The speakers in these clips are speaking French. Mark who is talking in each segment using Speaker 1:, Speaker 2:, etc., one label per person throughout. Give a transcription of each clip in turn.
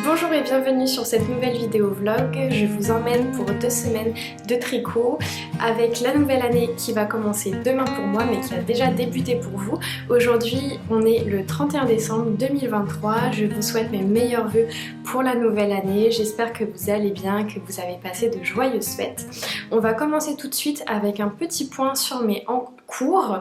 Speaker 1: Bonjour et bienvenue sur cette nouvelle vidéo vlog. Je vous emmène pour 2 semaines de tricot avec la nouvelle année qui va commencer demain pour moi mais qui a déjà débuté pour vous. Aujourd'hui on est le 31 décembre 2023. Je vous souhaite mes meilleurs vœux pour la nouvelle année. J'espère que vous allez bien, que vous avez passé de joyeuses fêtes. On va commencer tout de suite avec un petit point sur mes cours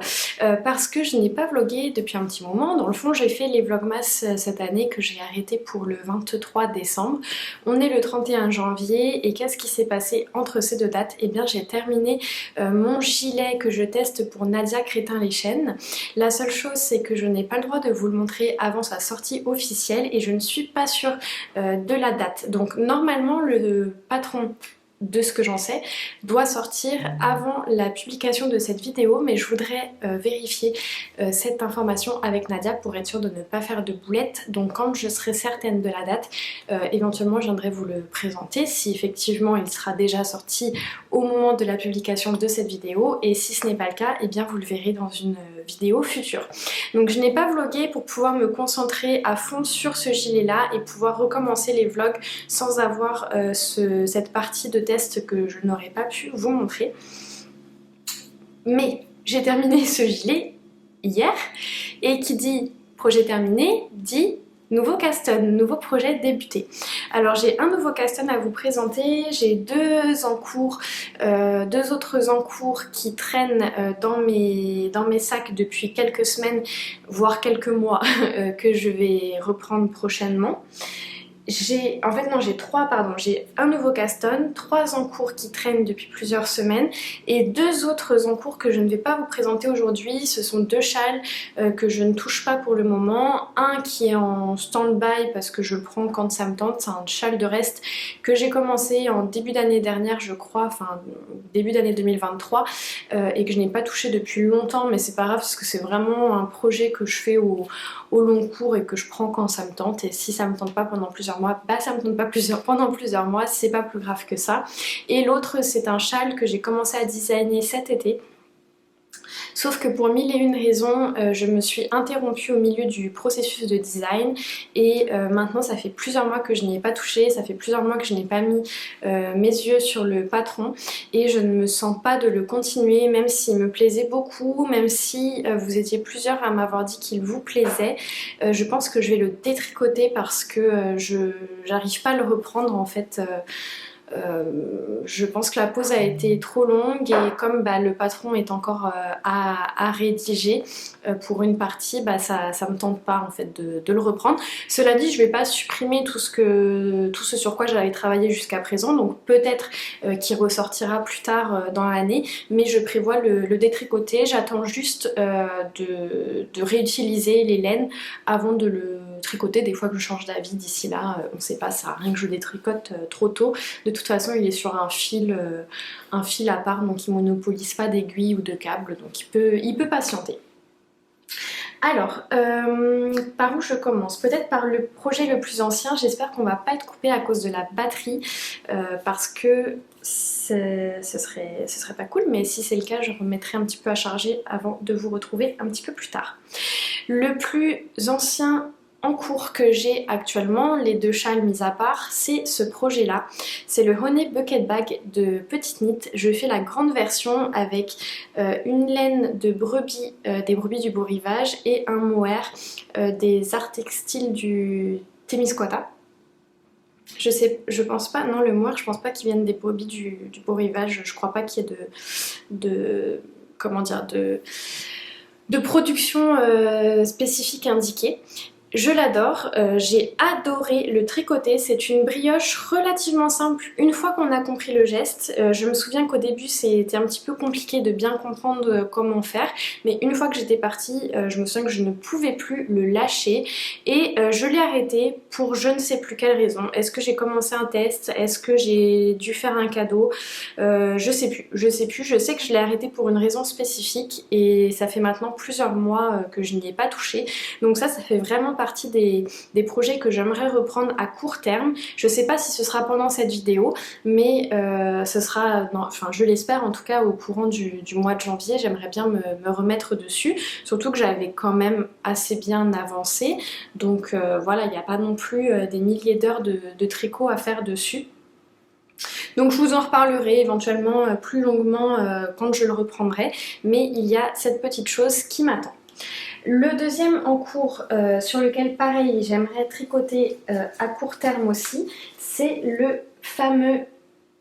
Speaker 1: parce que je n'ai pas vlogué depuis un petit moment. Dans le fond j'ai fait les vlogmas cette année que j'ai arrêté pour le 23 décembre. On est le 31 janvier et qu'est-ce qui s'est passé entre ces deux dates? Eh bien j'ai terminé mon gilet que je teste pour Nadia Crétin-les-Chênes. La seule chose c'est que je n'ai pas le droit de vous le montrer avant sa sortie officielle et je ne suis pas sûre de la date. Donc normalement le patron de ce que j'en sais, doit sortir avant la publication de cette vidéo, mais je voudrais vérifier cette information avec Nadia pour être sûre de ne pas faire de boulettes. Donc quand je serai certaine de la date, éventuellement je viendrai vous le présenter si effectivement il sera déjà sorti au moment de la publication de cette vidéo, et si ce n'est pas le cas, eh bien vous le verrez dans une vidéo future. Donc je n'ai pas vlogué pour pouvoir me concentrer à fond sur ce gilet là et pouvoir recommencer les vlogs sans avoir cette partie de test que je n'aurais pas pu vous montrer. Mais j'ai terminé ce gilet hier et qui dit projet terminé dit nouveau caston, nouveau projet débuté. Alors j'ai un nouveau caston à vous présenter, j'ai deux autres en cours qui traînent dans mes sacs depuis quelques semaines, voire quelques mois, que je vais reprendre prochainement. J'ai un nouveau caston, 3 en cours qui traînent depuis plusieurs semaines et 2 autres en cours que je ne vais pas vous présenter aujourd'hui. Ce sont 2 châles que je ne touche pas pour le moment. Un qui est en stand-by parce que je le prends quand ça me tente, c'est un châle de reste que j'ai commencé en début d'année dernière je crois, enfin début d'année 2023 et que je n'ai pas touché depuis longtemps, mais c'est pas grave parce que c'est vraiment un projet que je fais au long cours et que je prends quand ça me tente, et si ça me tente pas pendant plusieurs mois, bah ça me tente pas pendant plusieurs mois, c'est pas plus grave que ça. Et l'autre c'est un châle que j'ai commencé à designer cet été. Sauf que pour mille et une raisons, je me suis interrompue au milieu du processus de design et maintenant ça fait plusieurs mois que je n'y ai pas touché, ça fait plusieurs mois que je n'ai pas mis mes yeux sur le patron et je ne me sens pas de le continuer, même s'il me plaisait beaucoup, même si vous étiez plusieurs à m'avoir dit qu'il vous plaisait. Je pense que je vais le détricoter parce que je n'arrive pas à le reprendre en fait. Je pense que la pause a été trop longue et comme le patron est encore à rédiger pour une partie, ça me tente pas en fait de le reprendre. Cela dit, je vais pas supprimer tout ce sur quoi j'avais travaillé jusqu'à présent, donc peut-être qu'il ressortira plus tard dans l'année, mais je prévois le détricoter. J'attends juste de réutiliser les laines avant de le tricoter. Des fois que je change d'avis d'ici là, on sait pas, ça sert à rien que je le détricote trop tôt. De toute façon il est sur un fil à part, donc il monopolise pas d'aiguilles ou de câbles, donc il peut patienter. Alors, par où je commence? Peut-être par le projet le plus ancien. J'espère qu'on va pas être coupé à cause de la batterie parce que ce serait pas cool, mais si c'est le cas je remettrai un petit peu à charger avant de vous retrouver un petit peu plus tard. Le plus ancien en cours que j'ai actuellement, les 2 châles mis à part, c'est ce projet là, c'est le Honey Bucket Bag de Petite Knit. Je fais la grande version avec une laine de brebis, des brebis du Beau Rivage, et un mohair des arts textiles du Témiscouata. Je pense pas, non, le mohair je pense pas qu'il vienne des brebis du Beau Rivage, je crois pas qu'il y ait de production spécifique indiquée. Je l'adore, j'ai adoré le tricoter, c'est une brioche relativement simple une fois qu'on a compris le geste. Je me souviens qu'au début c'était un petit peu compliqué de bien comprendre comment faire, mais une fois que j'étais partie, je me souviens que je ne pouvais plus le lâcher et je l'ai arrêté pour je ne sais plus quelle raison. Est-ce que j'ai commencé un test? Est-ce que j'ai dû faire un cadeau? Je sais plus, je sais que je l'ai arrêté pour une raison spécifique et ça fait maintenant plusieurs mois que je n'y ai pas touché, donc ça fait vraiment partie des projets que j'aimerais reprendre à court terme. Je sais pas si ce sera pendant cette vidéo, mais ce sera, enfin je l'espère en tout cas au courant du mois de janvier. J'aimerais bien me remettre dessus, surtout que j'avais quand même assez bien avancé. Donc voilà, il n'y a pas non plus des milliers d'heures de tricot à faire dessus. Donc je vous en reparlerai éventuellement plus longuement quand je le reprendrai, mais il y a cette petite chose qui m'attend. Le deuxième en cours sur lequel pareil j'aimerais tricoter à court terme aussi, c'est le fameux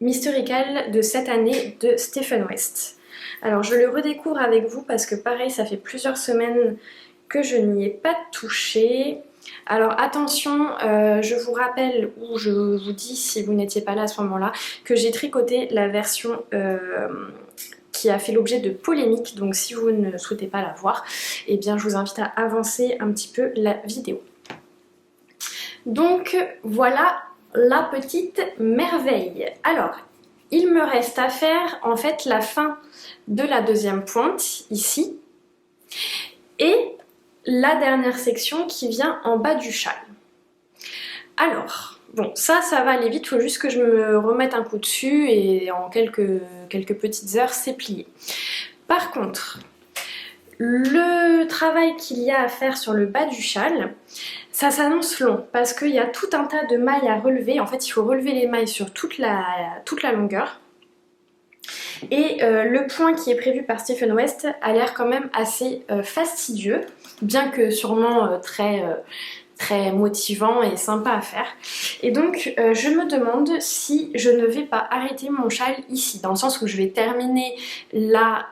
Speaker 1: Mysterical de cette année de Stephen West. Alors je le redécouvre avec vous parce que pareil ça fait plusieurs semaines que je n'y ai pas touché. Alors attention, je vous rappelle ou je vous dis si vous n'étiez pas là à ce moment-là que j'ai tricoté la version qui a fait l'objet de polémiques, donc si vous ne souhaitez pas la voir, eh bien je vous invite à avancer un petit peu la vidéo. Donc voilà la petite merveille. Alors, il me reste à faire en fait la fin de la deuxième pointe ici et la dernière section qui vient en bas du châle. Alors, bon, ça va aller vite, il faut juste que je me remette un coup dessus et en quelques petites heures, c'est plié. Par contre, le travail qu'il y a à faire sur le bas du châle, ça s'annonce long parce qu'il y a tout un tas de mailles à relever. En fait, il faut relever les mailles sur toute la longueur. Et le point qui est prévu par Stephen West a l'air quand même assez fastidieux, bien que sûrement très motivant et sympa à faire. Et donc je me demande si je ne vais pas arrêter mon châle ici, dans le sens où je vais terminer la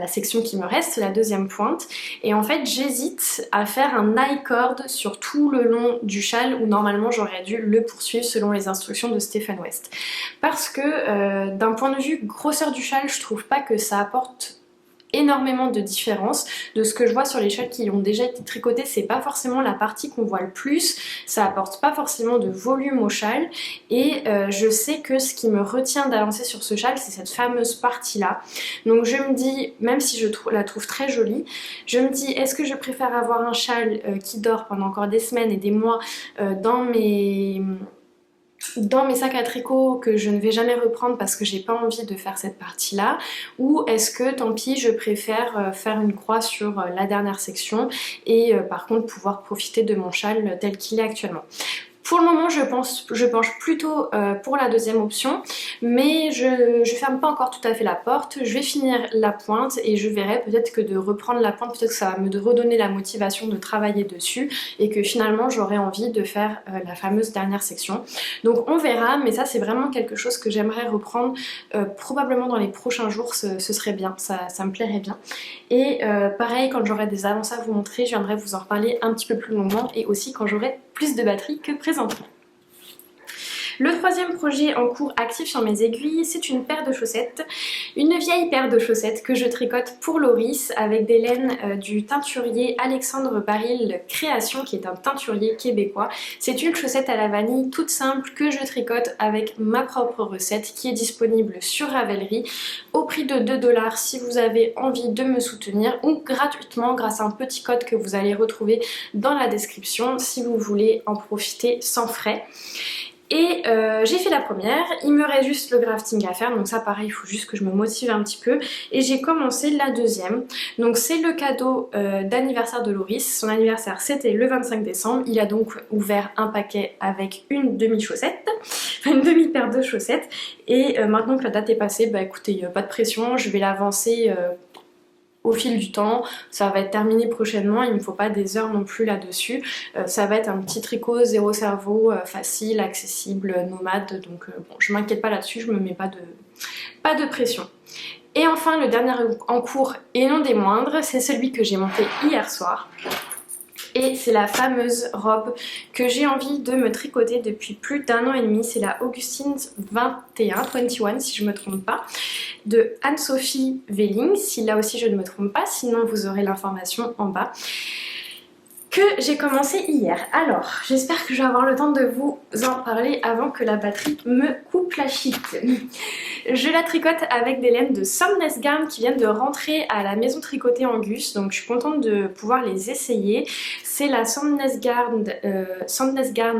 Speaker 1: section qui me reste, la deuxième pointe, et en fait j'hésite à faire un I-cord sur tout le long du châle où normalement j'aurais dû le poursuivre selon les instructions de Stephen West. Parce que d'un point de vue grosseur du châle, je trouve pas que ça apporte énormément de différence. De ce que je vois sur les châles qui ont déjà été tricotés, c'est pas forcément la partie qu'on voit le plus, ça apporte pas forcément de volume au châle et je sais que ce qui me retient d'avancer sur ce châle, c'est cette fameuse partie là. Donc je me dis, même si je la trouve très jolie, je me dis est-ce que je préfère avoir un châle qui dort pendant encore des semaines et des mois dans mes sacs à tricot que je ne vais jamais reprendre parce que j'ai pas envie de faire cette partie là, ou est-ce que tant pis je préfère faire une croix sur la dernière section et par contre pouvoir profiter de mon châle tel qu'il est actuellement. Pour le moment, je penche plutôt pour la deuxième option, mais je ferme pas encore tout à fait la porte. Je vais finir la pointe et je verrai peut-être que de reprendre la pointe, peut-être que ça va me redonner la motivation de travailler dessus et que finalement j'aurai envie de faire la fameuse dernière section. Donc on verra, mais ça c'est vraiment quelque chose que j'aimerais reprendre probablement dans les prochains jours, ce serait bien, ça me plairait bien. Et pareil, quand j'aurai des avancées à vous montrer, je viendrai vous en reparler un petit peu plus longuement et aussi quand j'aurai plus de batterie que présentement. Le troisième projet en cours actif sur mes aiguilles, c'est une paire de chaussettes, une vieille paire de chaussettes que je tricote pour Loris avec des laines du teinturier Alexandre Baril Création, qui est un teinturier québécois. C'est une chaussette à la vanille toute simple que je tricote avec ma propre recette qui est disponible sur Ravelry au prix de 2 $ si vous avez envie de me soutenir, ou gratuitement grâce à un petit code que vous allez retrouver dans la description si vous voulez en profiter sans frais. Et j'ai fait la première, il me reste juste le grafting à faire, donc ça pareil il faut juste que je me motive un petit peu, et j'ai commencé la deuxième. Donc c'est le cadeau d'anniversaire de Loris, son anniversaire c'était le 25 décembre, il a donc ouvert un paquet avec une demi-chaussette, une demi-paire de chaussettes, et maintenant que la date est passée, bah écoutez, pas de pression, je vais l'avancer au fil du temps, ça va être terminé prochainement, il ne me faut pas des heures non plus là-dessus. Ça va être un petit tricot zéro cerveau, facile, accessible, nomade, donc bon, je m'inquiète pas là-dessus, je me mets pas de pression. Et enfin, le dernier en cours, et non des moindres, c'est celui que j'ai monté hier soir. Et c'est la fameuse robe que j'ai envie de me tricoter depuis plus d'1 an et demi. C'est la Augustine 21 si je ne me trompe pas, de Anne-Sophie Velling, si là aussi je ne me trompe pas, sinon vous aurez l'information en bas. que j'ai commencé hier. Alors, j'espère que je vais avoir le temps de vous en parler avant que la batterie me coupe la chic. Je la tricote avec des laines de Somness Garn qui viennent de rentrer à la maison tricotée Angus, donc je suis contente de pouvoir les essayer. C'est la Somness Garn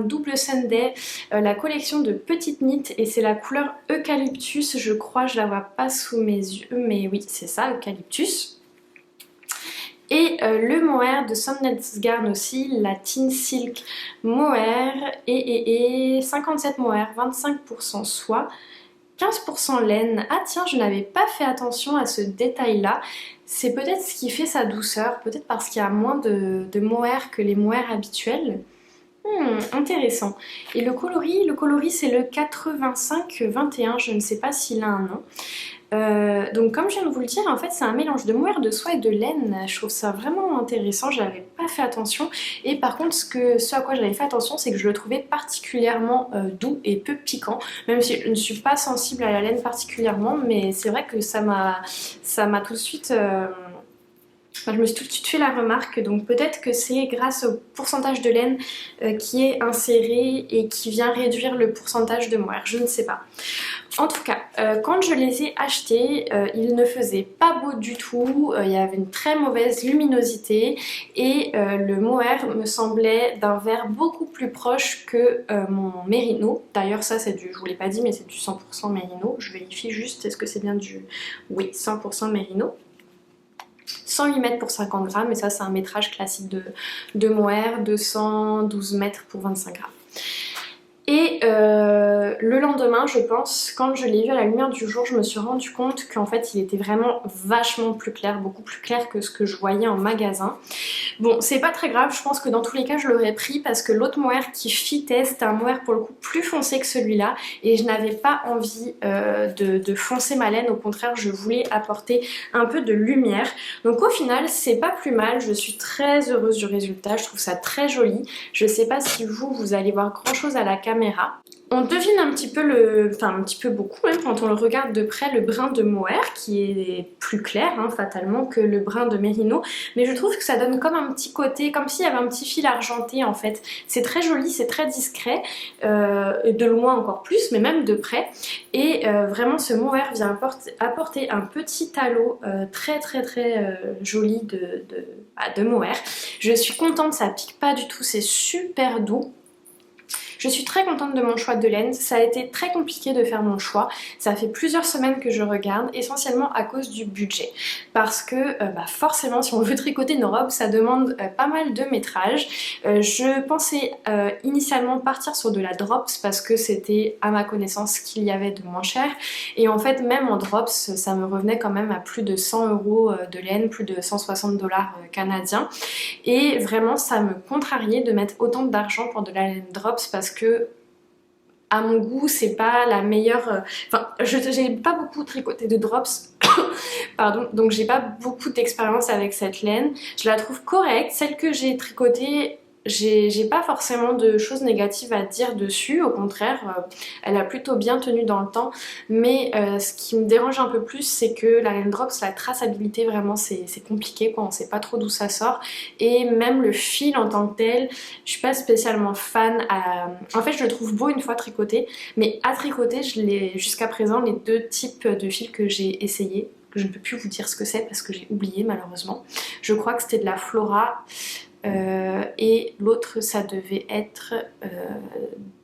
Speaker 1: Double Sunday, la collection de petites knits, et c'est la couleur Eucalyptus, je crois, je la vois pas sous mes yeux, mais oui c'est ça, Eucalyptus. Et le mohair de Somness Garn aussi, la Teen Silk mohair, et 57 mohair, 25% soie, 15% laine. Ah tiens, je n'avais pas fait attention à ce détail là. C'est peut-être ce qui fait sa douceur, peut-être parce qu'il y a moins de mohair que les mohairs habituels. Intéressant. Et le coloris c'est le 85-21, je ne sais pas s'il a un nom. Donc comme je viens de vous le dire, en fait c'est un mélange de mohair, de soie et de laine. Je trouve ça vraiment intéressant, j'avais pas fait attention. Et par contre ce à quoi j'avais fait attention, c'est que je le trouvais particulièrement doux et peu piquant. Même si je ne suis pas sensible à la laine particulièrement, mais c'est vrai que ça m'a tout de suite... je me suis tout de suite fait la remarque, donc peut-être que c'est grâce au pourcentage de laine qui est inséré et qui vient réduire le pourcentage de mohair, je ne sais pas. En tout cas, quand je les ai achetés, ils ne faisaient pas beau du tout, il y avait une très mauvaise luminosité et le mohair me semblait d'un vert beaucoup plus proche que mon mérino. D'ailleurs ça c'est du, je vous l'ai pas dit, mais c'est du 100% mérino. Je vérifie juste, est-ce que c'est bien du... Oui, 100% mérino. 108 mètres pour 50 grammes, et ça c'est un métrage classique de mohair, 212 mètres pour 25 grammes. Et le lendemain, je pense, quand je l'ai vu à la lumière du jour, je me suis rendu compte qu'en fait il était vraiment vachement plus clair, beaucoup plus clair que ce que je voyais en magasin. Bon, c'est pas très grave, je pense que dans tous les cas je l'aurais pris parce que l'autre mohair qui fitait, c'était un mohair pour le coup plus foncé que celui-là, et je n'avais pas envie de foncer ma laine, au contraire je voulais apporter un peu de lumière. Donc au final c'est pas plus mal, je suis très heureuse du résultat, je trouve ça très joli. Je sais pas si vous allez voir grand chose à la caméra. On devine un petit peu un petit peu beaucoup même quand on le regarde de près, le brin de mohair qui est plus clair fatalement que le brin de mérino, mais je trouve que ça donne comme un petit côté, comme s'il y avait un petit fil argenté en fait. C'est très joli, c'est très discret, de loin encore plus, mais même de près, et vraiment ce mohair vient apporter un petit halo très joli de mohair. Je suis contente, ça pique pas du tout, c'est super doux. Je suis très contente de mon choix de laine, ça a été très compliqué de faire mon choix, ça fait plusieurs semaines que je regarde, essentiellement à cause du budget. Parce que forcément si on veut tricoter une robe, ça demande pas mal de métrage. Je pensais initialement partir sur de la drops parce que c'était à ma connaissance ce qu'il y avait de moins cher. Et en fait même en drops, ça me revenait quand même à plus de 100 € de laine, plus de 160 $ canadiens. Et vraiment ça me contrariait de mettre autant d'argent pour de la laine drops parce que à mon goût c'est pas la meilleure, j'ai pas beaucoup tricoté de drops pardon, donc j'ai pas beaucoup d'expérience avec cette laine. Je la trouve correcte, celle que j'ai tricotée, j'ai pas forcément de choses négatives à dire dessus, au contraire elle a plutôt bien tenu dans le temps, mais ce qui me dérange un peu plus c'est que la laine drops, la traçabilité vraiment c'est compliqué quoi, on sait pas trop d'où ça sort, et même le fil en tant que tel, je suis pas spécialement fan en fait je le trouve beau une fois tricoté, mais à tricoter jusqu'à présent les deux types de fils que j'ai essayé, que je ne peux plus vous dire ce que c'est parce que j'ai oublié malheureusement, je crois que c'était de la Flora. Et l'autre ça devait être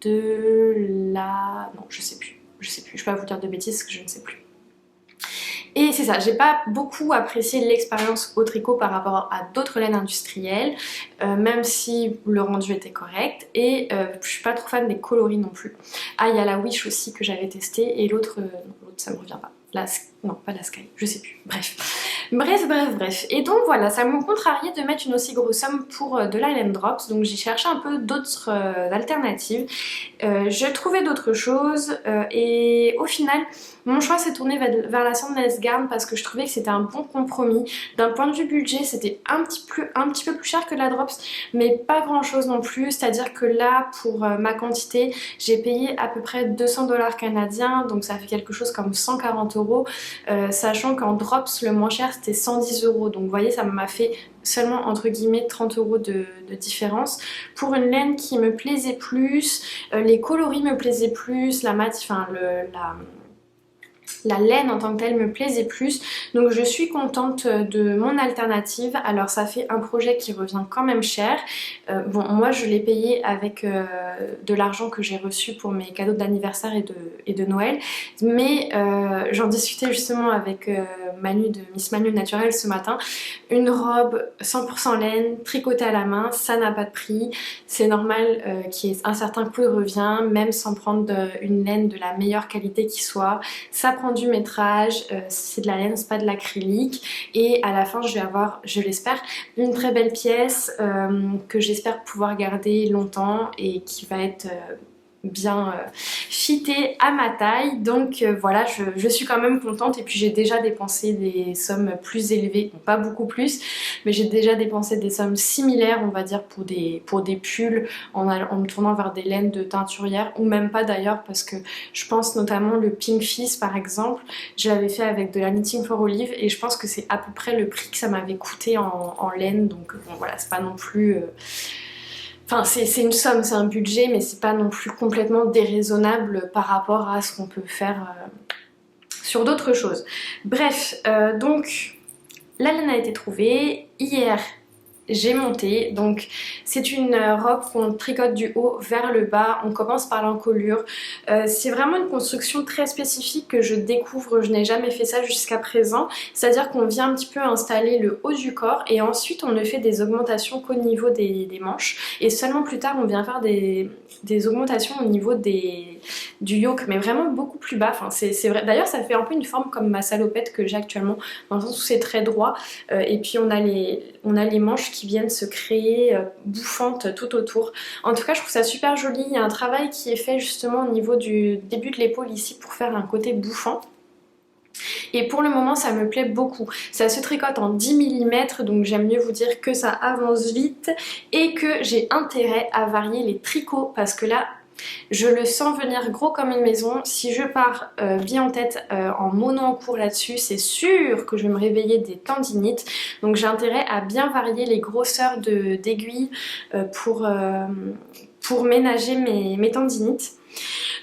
Speaker 1: de la... non je sais plus, je peux pas vous dire de bêtises parce que je ne sais plus. Et c'est ça, j'ai pas beaucoup apprécié l'expérience au tricot par rapport à d'autres laines industrielles, même si le rendu était correct, et je suis pas trop fan des coloris non plus. Ah, il y a la Wish aussi que j'avais testé, et l'autre ça me revient pas. Non, pas la Sky, je sais plus, bref. Et donc voilà, ça me contrariait de mettre une aussi grosse somme pour de la laine drops, donc j'ai cherché un peu d'autres alternatives. J'ai trouvé d'autres choses et au final mon choix s'est tourné vers la Somness Garn parce que je trouvais que c'était un bon compromis. D'un point de vue budget, c'était un petit peu plus cher que la drops, mais pas grand chose non plus, c'est à dire que là pour ma quantité j'ai payé à peu près 200 $ canadiens, donc ça fait quelque chose comme 140 €. €, sachant qu'en drops le moins cher c'était 110 €. Donc vous voyez, ça m'a fait seulement entre guillemets 30 € de différence pour une laine qui me plaisait plus, les coloris me plaisaient plus, la mat, enfin la laine en tant que telle me plaisait plus, donc je suis contente de mon alternative. Alors ça fait un projet qui revient quand même cher, bon moi je l'ai payé avec de l'argent que j'ai reçu pour mes cadeaux d'anniversaire et de Noël, mais j'en discutais justement avec Manu de Miss Manu Naturelle ce matin. Une robe 100% laine, tricotée à la main, ça n'a pas de prix, c'est normal qu'il y ait un certain coût de revient, même sans prendre une laine de la meilleure qualité qui soit. Ça prend du métrage, c'est de la laine, c'est pas de l'acrylique, et à la fin je vais avoir, je l'espère, une très belle pièce que j'espère pouvoir garder longtemps et qui va être bien fitée à ma taille. Donc voilà, je suis quand même contente, et puis j'ai déjà dépensé des sommes plus élevées, bon, pas beaucoup plus, mais j'ai déjà dépensé des sommes similaires on va dire pour des pulls en me tournant vers des laines de teinturière, ou même pas d'ailleurs, parce que je pense notamment le Pink Fizz par exemple, je l'avais fait avec de la Knitting for Olive et je pense que c'est à peu près le prix que ça m'avait coûté en laine, donc bon voilà, c'est pas non plus... Enfin, c'est une somme, c'est un budget, mais c'est pas non plus complètement déraisonnable par rapport à ce qu'on peut faire sur d'autres choses. Bref, donc la laine a été trouvée. Hier, j'ai monté, donc c'est une robe qu'on tricote du haut vers le bas, on commence par l'encolure. C'est vraiment une construction très spécifique que je découvre, je n'ai jamais fait ça jusqu'à présent, c'est-à-dire qu'on vient un petit peu installer le haut du corps et ensuite on ne fait des augmentations qu'au niveau des manches, et seulement plus tard on vient faire des augmentations au niveau du yoke, mais vraiment beaucoup plus bas. Enfin, c'est vrai. D'ailleurs ça fait un peu une forme comme ma salopette que j'ai actuellement, dans le sens où c'est très droit, et puis on a les manches qui viennent se créer bouffantes tout autour. En tout cas je trouve ça super joli, il y a un travail qui est fait justement au niveau du début de l'épaule ici pour faire un côté bouffant. Et pour le moment ça me plaît beaucoup. Ça se tricote en 10 mm, donc j'aime mieux vous dire que ça avance vite et que j'ai intérêt à varier les tricots, parce que là je le sens venir gros comme une maison. Si je pars bien en tête en mono en cours là-dessus, c'est sûr que je vais me réveiller des tendinites. Donc j'ai intérêt à bien varier les grosseurs d'aiguilles pour ménager mes tendinites.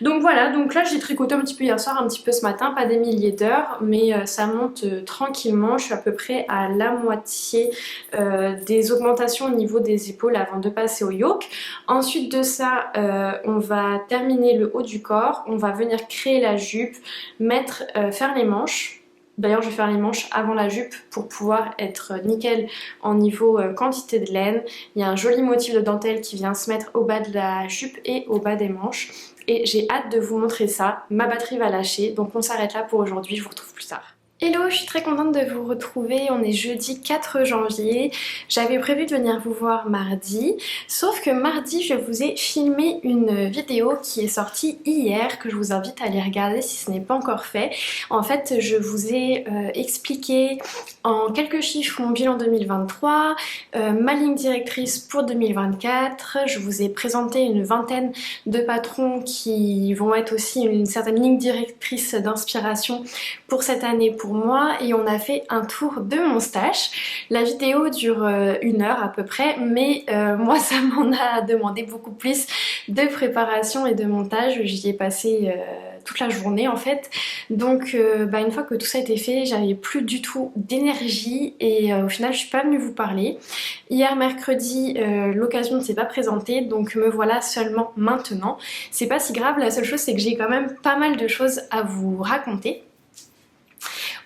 Speaker 1: Donc voilà, donc là j'ai tricoté un petit peu hier soir, un petit peu ce matin, pas des milliers d'heures, mais ça monte tranquillement. Je suis à peu près à la moitié des augmentations au niveau des épaules avant de passer au yoke. Ensuite de ça, on va terminer le haut du corps, on va venir créer la jupe, faire les manches. D'ailleurs je vais faire les manches avant la jupe pour pouvoir être nickel en niveau quantité de laine. Il y a un joli motif de dentelle qui vient se mettre au bas de la jupe et au bas des manches. Et j'ai hâte de vous montrer ça. Ma batterie va lâcher, donc on s'arrête là pour aujourd'hui, je vous retrouve plus tard. Hello, je suis très contente de vous retrouver, on est jeudi 4 janvier, j'avais prévu de venir vous voir mardi, sauf que mardi je vous ai filmé une vidéo qui est sortie hier, que je vous invite à aller regarder si ce n'est pas encore fait. En fait je vous ai expliqué en quelques chiffres mon bilan 2023, ma ligne directrice pour 2024, je vous ai présenté une vingtaine de patrons qui vont être aussi une certaine ligne directrice d'inspiration pour cette année pour moi, et on a fait un tour de mon stash. La vidéo dure 1 heure à peu près, mais moi ça m'en a demandé beaucoup plus de préparation et de montage. J'y ai passé toute la journée en fait, donc une fois que tout ça a été fait, j'avais plus du tout d'énergie et au final je suis pas venue vous parler. Hier mercredi l'occasion ne s'est pas présentée, donc me voilà seulement maintenant. C'est pas si grave, la seule chose c'est que j'ai quand même pas mal de choses à vous raconter.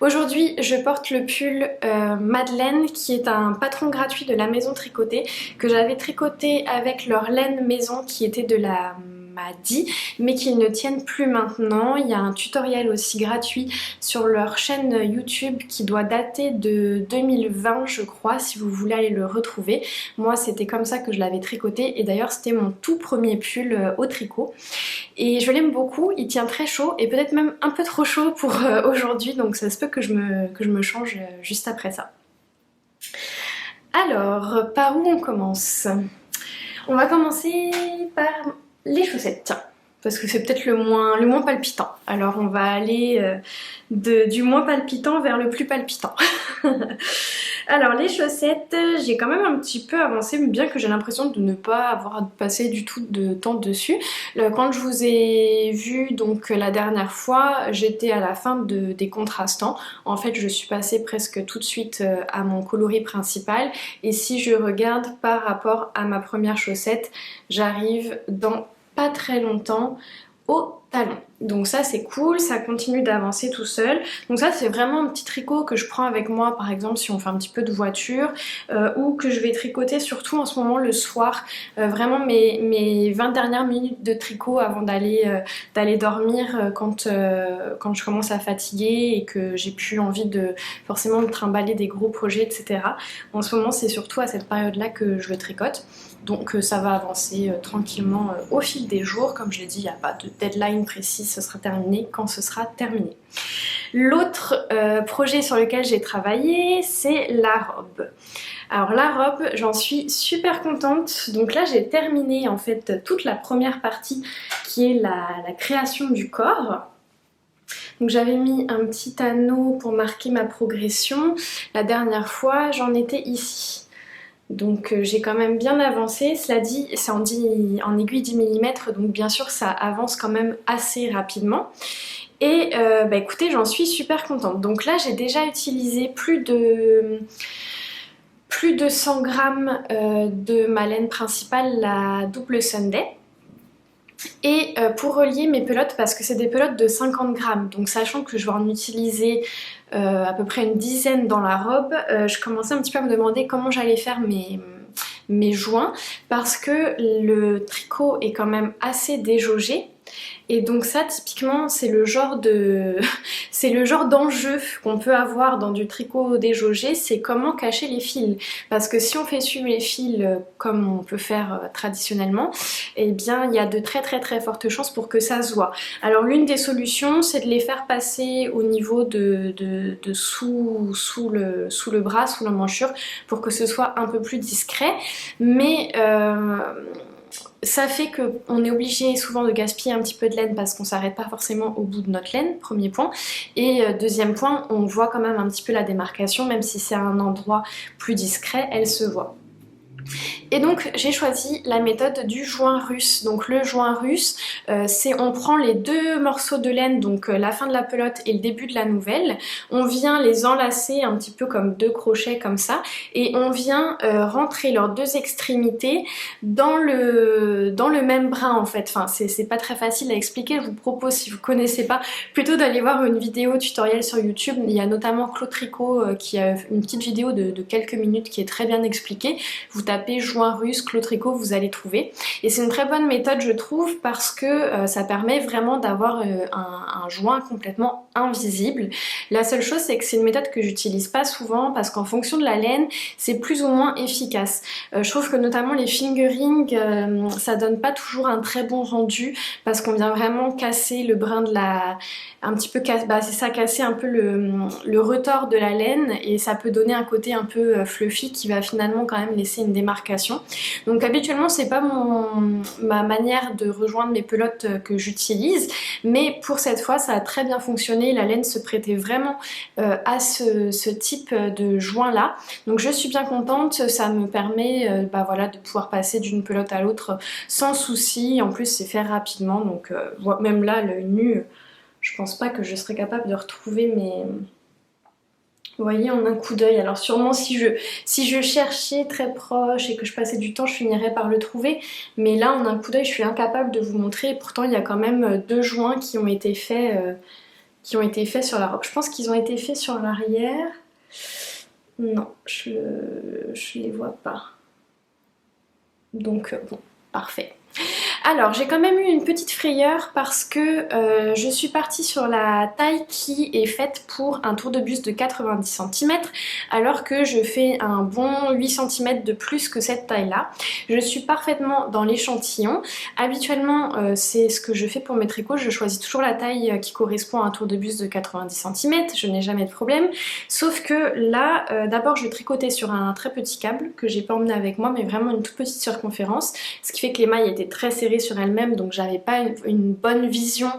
Speaker 1: Aujourd'hui je porte le pull Madeleine, qui est un patron gratuit de la maison tricotée, que j'avais tricoté avec leur laine maison qui était de la Madi, mais qu'ils ne tiennent plus maintenant. Il y a un tutoriel aussi gratuit sur leur chaîne YouTube qui doit dater de 2020 je crois, si vous voulez aller le retrouver. Moi c'était comme ça que je l'avais tricoté, et d'ailleurs c'était mon tout premier pull au tricot. Et je l'aime beaucoup, il tient très chaud et peut-être même un peu trop chaud pour aujourd'hui, donc ça se peut que je me change juste après ça. Alors, par où on commence? On va commencer par les chaussettes. Tiens, parce que c'est peut-être le moins palpitant. Alors on va aller du moins palpitant vers le plus palpitant. Alors les chaussettes, j'ai quand même un petit peu avancé, bien que j'ai l'impression de ne pas avoir passé du tout de temps dessus. Quand je vous ai vu donc la dernière fois, j'étais à la fin des contrastants. En fait, je suis passée presque tout de suite à mon coloris principal. Et si je regarde par rapport à ma première chaussette, j'arrive dans pas très longtemps au talon. Donc ça c'est cool, ça continue d'avancer tout seul. Donc ça c'est vraiment un petit tricot que je prends avec moi par exemple si on fait un petit peu de voiture ou que je vais tricoter surtout en ce moment le soir. Vraiment mes 20 dernières minutes de tricot avant d'aller dormir quand je commence à fatiguer et que j'ai plus envie de forcément me trimballer des gros projets etc. En ce moment c'est surtout à cette période là que je le tricote. Donc ça va avancer tranquillement au fil des jours. Comme je l'ai dit, il n'y a pas de deadline précis, ce sera terminé quand ce sera terminé. L'autre projet sur lequel j'ai travaillé, c'est la robe. Alors la robe, j'en suis super contente. Donc là, j'ai terminé en fait toute la première partie qui est la création du corps. Donc j'avais mis un petit anneau pour marquer ma progression. La dernière fois, j'en étais ici. Donc j'ai quand même bien avancé, cela dit c'est en aiguille 10 mm donc bien sûr ça avance quand même assez rapidement. Et écoutez j'en suis super contente. Donc là j'ai déjà utilisé plus de 100 grammes de ma laine principale, la double Sunday. Et pour relier mes pelotes, parce que c'est des pelotes de 50 grammes, donc sachant que je vais en utiliser à peu près une dizaine dans la robe, je commençais un petit peu à me demander comment j'allais faire mes joints, parce que le tricot est quand même assez déjaugé. Et donc ça typiquement c'est le genre d'enjeu qu'on peut avoir dans du tricot déjaugé, c'est comment cacher les fils. Parce que si on fait suivre les fils comme on peut faire traditionnellement, eh bien il y a de très fortes chances pour que ça se voit. Alors l'une des solutions c'est de les faire passer au niveau de sous le bras, sous l'emmanchure, pour que ce soit un peu plus discret. Mais ça fait qu'on est obligé souvent de gaspiller un petit peu de laine parce qu'on s'arrête pas forcément au bout de notre laine, premier point. Et deuxième point, on voit quand même un petit peu la démarcation, même si c'est un endroit plus discret, elle se voit. Et donc j'ai choisi la méthode du joint russe. Donc le joint russe, c'est on prend les deux morceaux de laine, donc la fin de la pelote et le début de la nouvelle, on vient les enlacer un petit peu comme deux crochets comme ça, et on vient rentrer leurs deux extrémités dans le même brin en fait. Enfin c'est pas très facile à expliquer, je vous propose si vous connaissez pas plutôt d'aller voir une vidéo tutoriel sur YouTube. Il y a notamment Claude Tricot qui a une petite vidéo de quelques minutes qui est très bien expliquée. Vous tapez joint russe Claude Tricot, vous allez trouver. Et c'est une très bonne méthode je trouve parce que ça permet vraiment d'avoir un joint complètement invisible. La seule chose c'est que c'est une méthode que j'utilise pas souvent parce qu'en fonction de la laine c'est plus ou moins efficace. Je trouve que notamment les fingering ça donne pas toujours un très bon rendu parce qu'on vient vraiment casser le brin de la... un petit peu c'est ça, casser un peu le retors de la laine et ça peut donner un côté un peu fluffy qui va finalement quand même laisser une démarcation. Donc habituellement c'est pas ma manière de rejoindre mes pelotes que j'utilise, mais pour cette fois ça a très bien fonctionné, la laine se prêtait vraiment à ce type de joint là. Donc je suis bien contente, ça me permet voilà, de pouvoir passer d'une pelote à l'autre sans souci. En plus c'est fait rapidement, donc même là l'œil nu, je pense pas que je serais capable de retrouver mes... Vous voyez, en un coup d'œil. Alors sûrement si je cherchais très proche et que je passais du temps, je finirais par le trouver. Mais là, en un coup d'œil, je suis incapable de vous montrer. Et pourtant, il y a quand même deux joints qui ont été faits sur la robe. Je pense qu'ils ont été faits sur l'arrière. Non, je les vois pas. Donc bon, parfait. Alors j'ai quand même eu une petite frayeur parce que je suis partie sur la taille qui est faite pour un tour de buste de 90 cm alors que je fais un bon 8 cm de plus que cette taille là. Je suis parfaitement dans l'échantillon. Habituellement c'est ce que je fais pour mes tricots, je choisis toujours la taille qui correspond à un tour de buste de 90 cm, je n'ai jamais de problème. Sauf que là d'abord je tricotais sur un très petit câble que j'ai pas emmené avec moi mais vraiment une toute petite circonférence, ce qui fait que les mailles étaient très serrées serrée sur elle-même, donc j'avais pas une bonne vision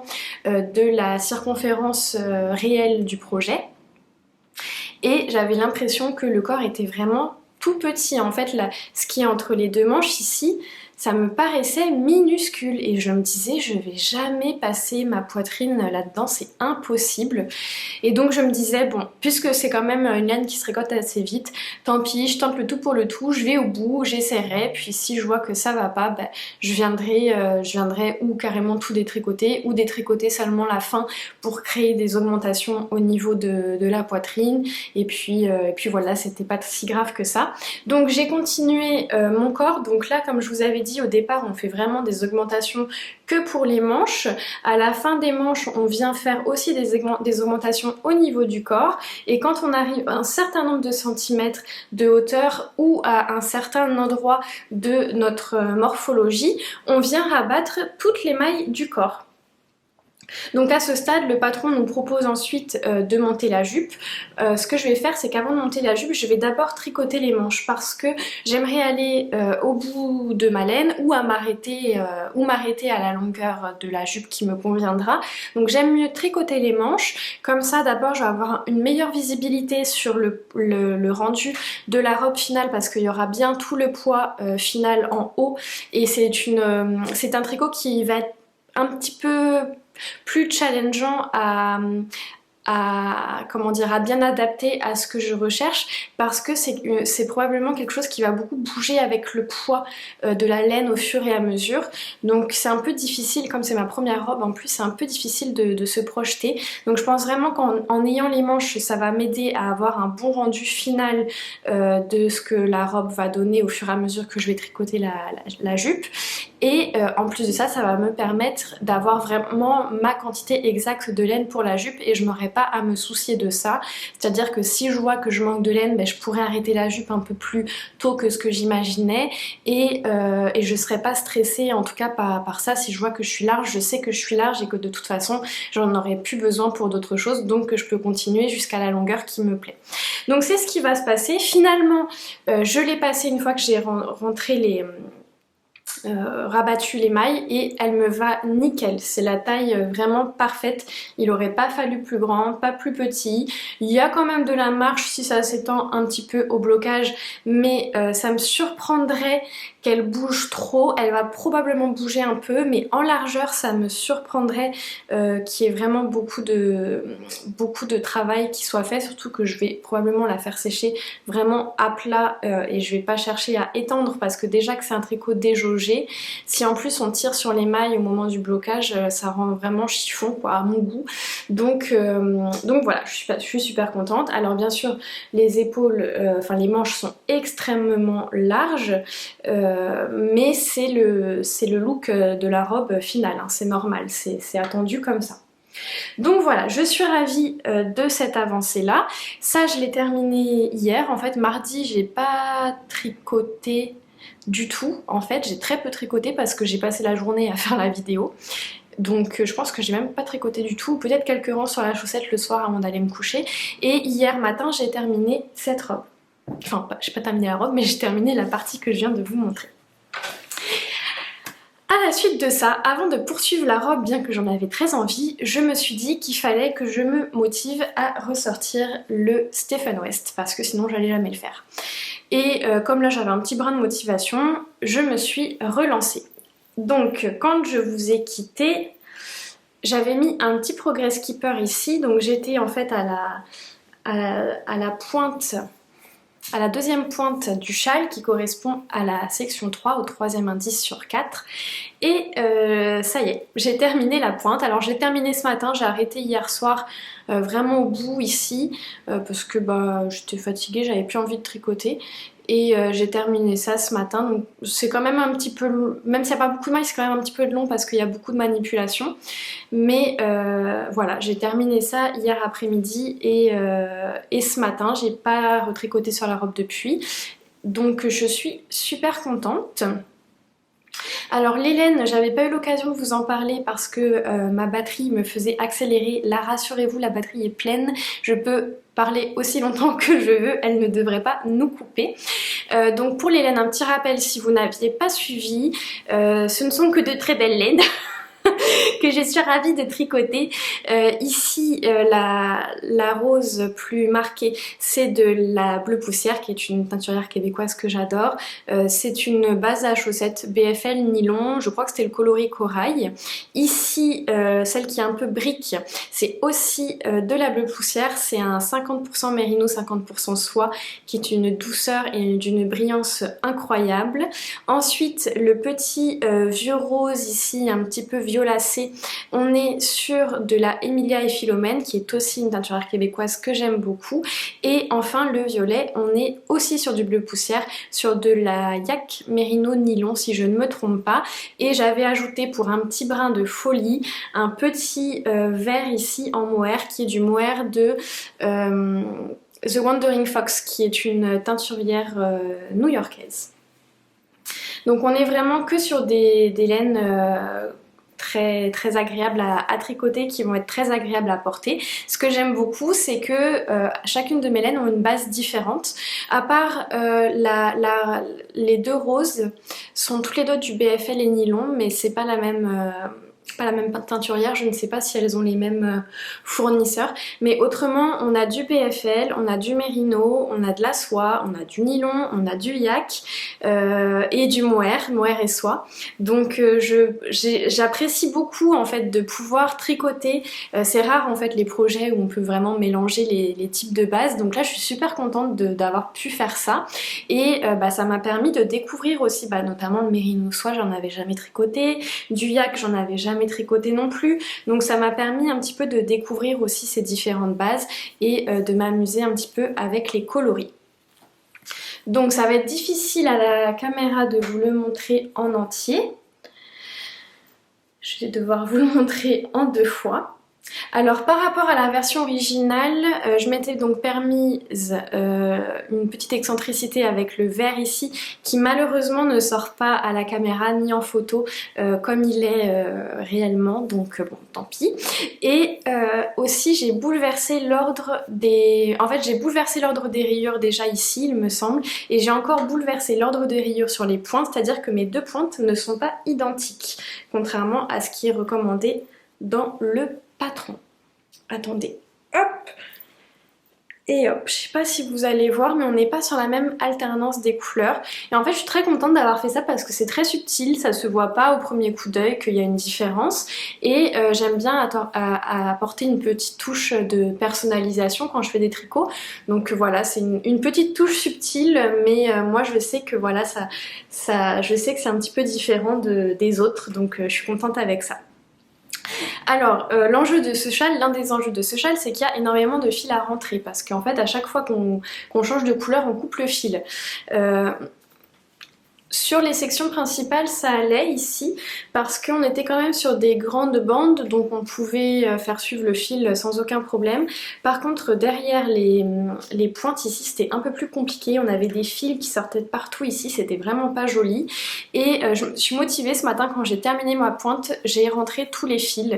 Speaker 1: de la circonférence réelle du projet. Et j'avais l'impression que le corps était vraiment tout petit. En fait, là, ce qui est entre les deux manches ici, ça me paraissait minuscule et je me disais je vais jamais passer ma poitrine là-dedans, c'est impossible. Et donc je me disais bon, puisque c'est quand même une laine qui se récolte assez vite, tant pis, je tente le tout pour le tout, je vais au bout, j'essaierai, puis si je vois que ça va pas, ben, je viendrai ou carrément tout détricoter ou détricoter seulement la fin pour créer des augmentations au niveau de la poitrine et puis voilà, c'était pas si grave que ça. Donc j'ai continué mon corps, donc là comme je vous avais dit au départ on fait vraiment des augmentations que pour les manches. À la fin des manches on vient faire aussi des augmentations au niveau du corps et quand on arrive à un certain nombre de centimètres de hauteur ou à un certain endroit de notre morphologie, on vient rabattre toutes les mailles du corps. Donc à ce stade, le patron nous propose ensuite de monter la jupe. Ce que je vais faire, c'est qu'avant de monter la jupe, je vais d'abord tricoter les manches parce que j'aimerais aller au bout de ma laine ou m'arrêter à la longueur de la jupe qui me conviendra. Donc j'aime mieux tricoter les manches. Comme ça, d'abord, je vais avoir une meilleure visibilité sur le rendu de la robe finale parce qu'il y aura bien tout le poids final en haut. Et c'est un tricot qui va être un petit peu plus challengeant à bien adapter à ce que je recherche parce que c'est probablement quelque chose qui va beaucoup bouger avec le poids de la laine au fur et à mesure. Donc c'est un peu difficile, comme c'est ma première robe en plus, c'est un peu difficile de se projeter. Donc je pense vraiment qu'en ayant les manches, ça va m'aider à avoir un bon rendu final de ce que la robe va donner au fur et à mesure que je vais tricoter la jupe. Et en plus de ça, ça va me permettre d'avoir vraiment ma quantité exacte de laine pour la jupe et je n'aurai pas à me soucier de ça. C'est-à-dire que si je vois que je manque de laine, ben, je pourrais arrêter la jupe un peu plus tôt que ce que j'imaginais et je ne serais pas stressée en tout cas par ça. Si je vois que je suis large, je sais que je suis large et que de toute façon j'en aurai plus besoin pour d'autres choses, donc que je peux continuer jusqu'à la longueur qui me plaît. Donc c'est ce qui va se passer. Finalement, je l'ai passé une fois que j'ai rentré rabattu les mailles et elle me va nickel, c'est la taille vraiment parfaite, il aurait pas fallu plus grand, pas plus petit, il y a quand même de la marge si ça s'étend un petit peu au blocage mais ça me surprendrait qu'elle bouge trop, elle va probablement bouger un peu mais en largeur ça me surprendrait qu'il y ait vraiment beaucoup de travail qui soit fait, surtout que je vais probablement la faire sécher vraiment à plat et je vais pas chercher à étendre parce que déjà que c'est un tricot déjaugé, si en plus on tire sur les mailles au moment du blocage, ça rend vraiment chiffon quoi, à mon goût. Donc voilà, je suis super contente. Alors bien sûr les épaules, les manches sont extrêmement larges mais c'est le look de la robe finale, hein, c'est normal, c'est attendu comme ça. Donc voilà, je suis ravie de cette avancée là. Ça je l'ai terminé hier, en fait mardi j'ai pas tricoté du tout, en fait j'ai très peu tricoté parce que j'ai passé la journée à faire la vidéo. Donc je pense que j'ai même pas tricoté du tout, peut-être quelques rangs sur la chaussette le soir avant d'aller me coucher. Et hier matin j'ai terminé cette robe. Enfin, j'ai pas terminé la robe, mais j'ai terminé la partie que je viens de vous montrer. À la suite de ça, avant de poursuivre la robe, bien que j'en avais très envie, je me suis dit qu'il fallait que je me motive à ressortir le Stephen West, parce que sinon j'allais jamais le faire. Et comme là j'avais un petit brin de motivation, je me suis relancée. Donc quand je vous ai quitté, j'avais mis un petit progress keeper ici, donc j'étais en fait à la pointe, à la deuxième pointe du châle qui correspond à la section 3, au troisième indice sur 4. Et ça y est, j'ai terminé la pointe. Alors j'ai terminé ce matin, j'ai arrêté hier soir vraiment au bout ici parce que j'étais fatiguée, j'avais plus envie de tricoter. Et j'ai terminé ça ce matin, donc c'est quand même un petit peu, même s'il n'y a pas beaucoup de mailles, c'est quand même un petit peu long parce qu'il y a beaucoup de manipulation. Mais voilà, j'ai terminé ça hier après-midi et ce matin, j'ai pas retricoté sur la robe depuis. Donc je suis super contente. Alors les laines, j'avais pas eu l'occasion de vous en parler parce que ma batterie me faisait accélérer. Là rassurez-vous, la batterie est pleine, je peux parler aussi longtemps que je veux, elle ne devrait pas nous couper. Donc pour les laines, un petit rappel si vous n'aviez pas suivi, ce ne sont que de très belles laines que je suis ravie de tricoter. Ici la rose plus marquée, c'est de la Bleu Poussière qui est une teinturière québécoise que j'adore. C'est une base à chaussettes BFL nylon, je crois que c'était le coloris corail. Ici celle qui est un peu brique, c'est aussi de la Bleu Poussière, c'est un 50% mérino 50% soie qui est une douceur et d'une brillance incroyable. Ensuite le petit vieux rose ici un petit peu violacé, on est sur de la Emilia et Philomène qui est aussi une teinturière québécoise que j'aime beaucoup. Et enfin le violet, on est aussi sur du Bleu Poussière, sur de la Yak Merino Nylon si je ne me trompe pas. Et j'avais ajouté pour un petit brin de folie un petit vert ici en mohair qui est du mohair de The Wandering Fox qui est une teinturière new-yorkaise. Donc on est vraiment que sur des laines très agréables à tricoter, qui vont être très agréables à porter. Ce que j'aime beaucoup, c'est que chacune de mes laines ont une base différente. À part les deux roses sont toutes les deux du BFL et nylon, mais c'est pas la même teinturière, je ne sais pas si elles ont les mêmes fournisseurs, mais autrement on a du BFL, on a du mérino, on a de la soie, on a du nylon, on a du yak et du mohair et soie. Donc j'apprécie beaucoup en fait de pouvoir tricoter. C'est rare en fait les projets où on peut vraiment mélanger les types de bases, donc là je suis super contente d'avoir pu faire ça. Et ça m'a permis de découvrir aussi notamment le mérino soie, j'en avais jamais tricoté, du yak j'en avais jamais tricoté non plus, donc ça m'a permis un petit peu de découvrir aussi ces différentes bases et de m'amuser un petit peu avec les coloris. Donc ça va être difficile à la caméra de vous le montrer en entier, je vais devoir vous le montrer en deux fois. Alors par rapport à la version originale, je m'étais donc permise une petite excentricité avec le vert ici qui malheureusement ne sort pas à la caméra ni en photo comme il est réellement, donc bon tant pis. Et aussi j'ai bouleversé l'ordre des... En fait j'ai bouleversé l'ordre des rayures déjà ici il me semble, et j'ai encore bouleversé l'ordre des rayures sur les pointes, c'est-à-dire que mes deux pointes ne sont pas identiques, contrairement à ce qui est recommandé dans le patron. Attendez, hop et hop, je sais pas si vous allez voir mais on n'est pas sur la même alternance des couleurs, et en fait je suis très contente d'avoir fait ça parce que c'est très subtil, ça se voit pas au premier coup d'œil qu'il y a une différence, et j'aime bien apporter une petite touche de personnalisation quand je fais des tricots, donc voilà c'est une petite touche subtile, mais moi je sais que voilà je sais que c'est un petit peu différent des autres, donc je suis contente avec ça. Alors l'enjeu de ce châle, l'un des enjeux de ce châle, c'est qu'il y a énormément de fils à rentrer parce qu'en fait à chaque fois qu'on change de couleur on coupe le fil. Sur les sections principales ça allait ici parce qu'on était quand même sur des grandes bandes, donc on pouvait faire suivre le fil sans aucun problème. Par contre derrière les pointes ici c'était un peu plus compliqué, on avait des fils qui sortaient de partout ici, c'était vraiment pas joli. Et je me suis motivée ce matin quand j'ai terminé ma pointe, j'ai rentré tous les fils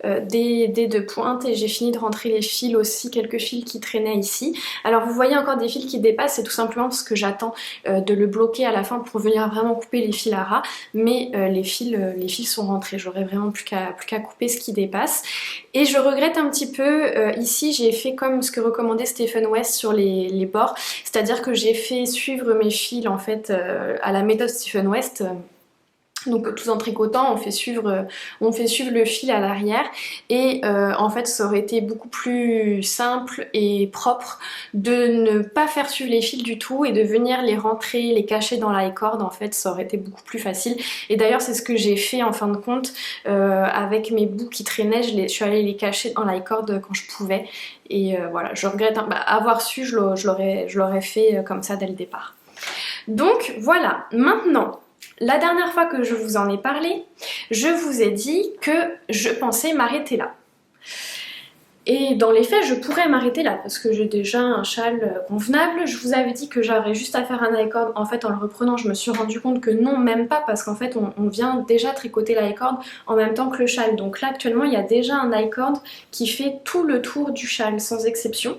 Speaker 1: des deux pointes et j'ai fini de rentrer les fils aussi, quelques fils qui traînaient ici. Alors vous voyez encore des fils qui dépassent, c'est tout simplement parce que j'attends de le bloquer à la fin pour venir vraiment couper les fils à ras, mais les fils sont rentrés, j'aurais vraiment plus qu'à couper ce qui dépasse. Et je regrette un petit peu, ici j'ai fait comme ce que recommandait Stephen West sur les bords, c'est-à-dire que j'ai fait suivre mes fils en fait à la méthode Stephen West. Donc tout en tricotant on fait suivre le fil à l'arrière, et en fait ça aurait été beaucoup plus simple et propre de ne pas faire suivre les fils du tout et de venir les rentrer, les cacher dans la corde. En fait ça aurait été beaucoup plus facile, et d'ailleurs c'est ce que j'ai fait en fin de compte avec mes bouts qui traînaient, je suis allée les cacher dans la corde quand je pouvais, et voilà je regrette, avoir su je l'aurais fait comme ça dès le départ. Donc voilà, maintenant la dernière fois que je vous en ai parlé, je vous ai dit que je pensais m'arrêter là. Et dans les faits, je pourrais m'arrêter là parce que j'ai déjà un châle convenable. Je vous avais dit que j'aurais juste à faire un I-cord. En fait, en le reprenant, je me suis rendu compte que non, même pas, parce qu'en fait, on vient déjà tricoter l'I-cord en même temps que le châle. Donc là, actuellement, il y a déjà un I-cord qui fait tout le tour du châle, sans exception.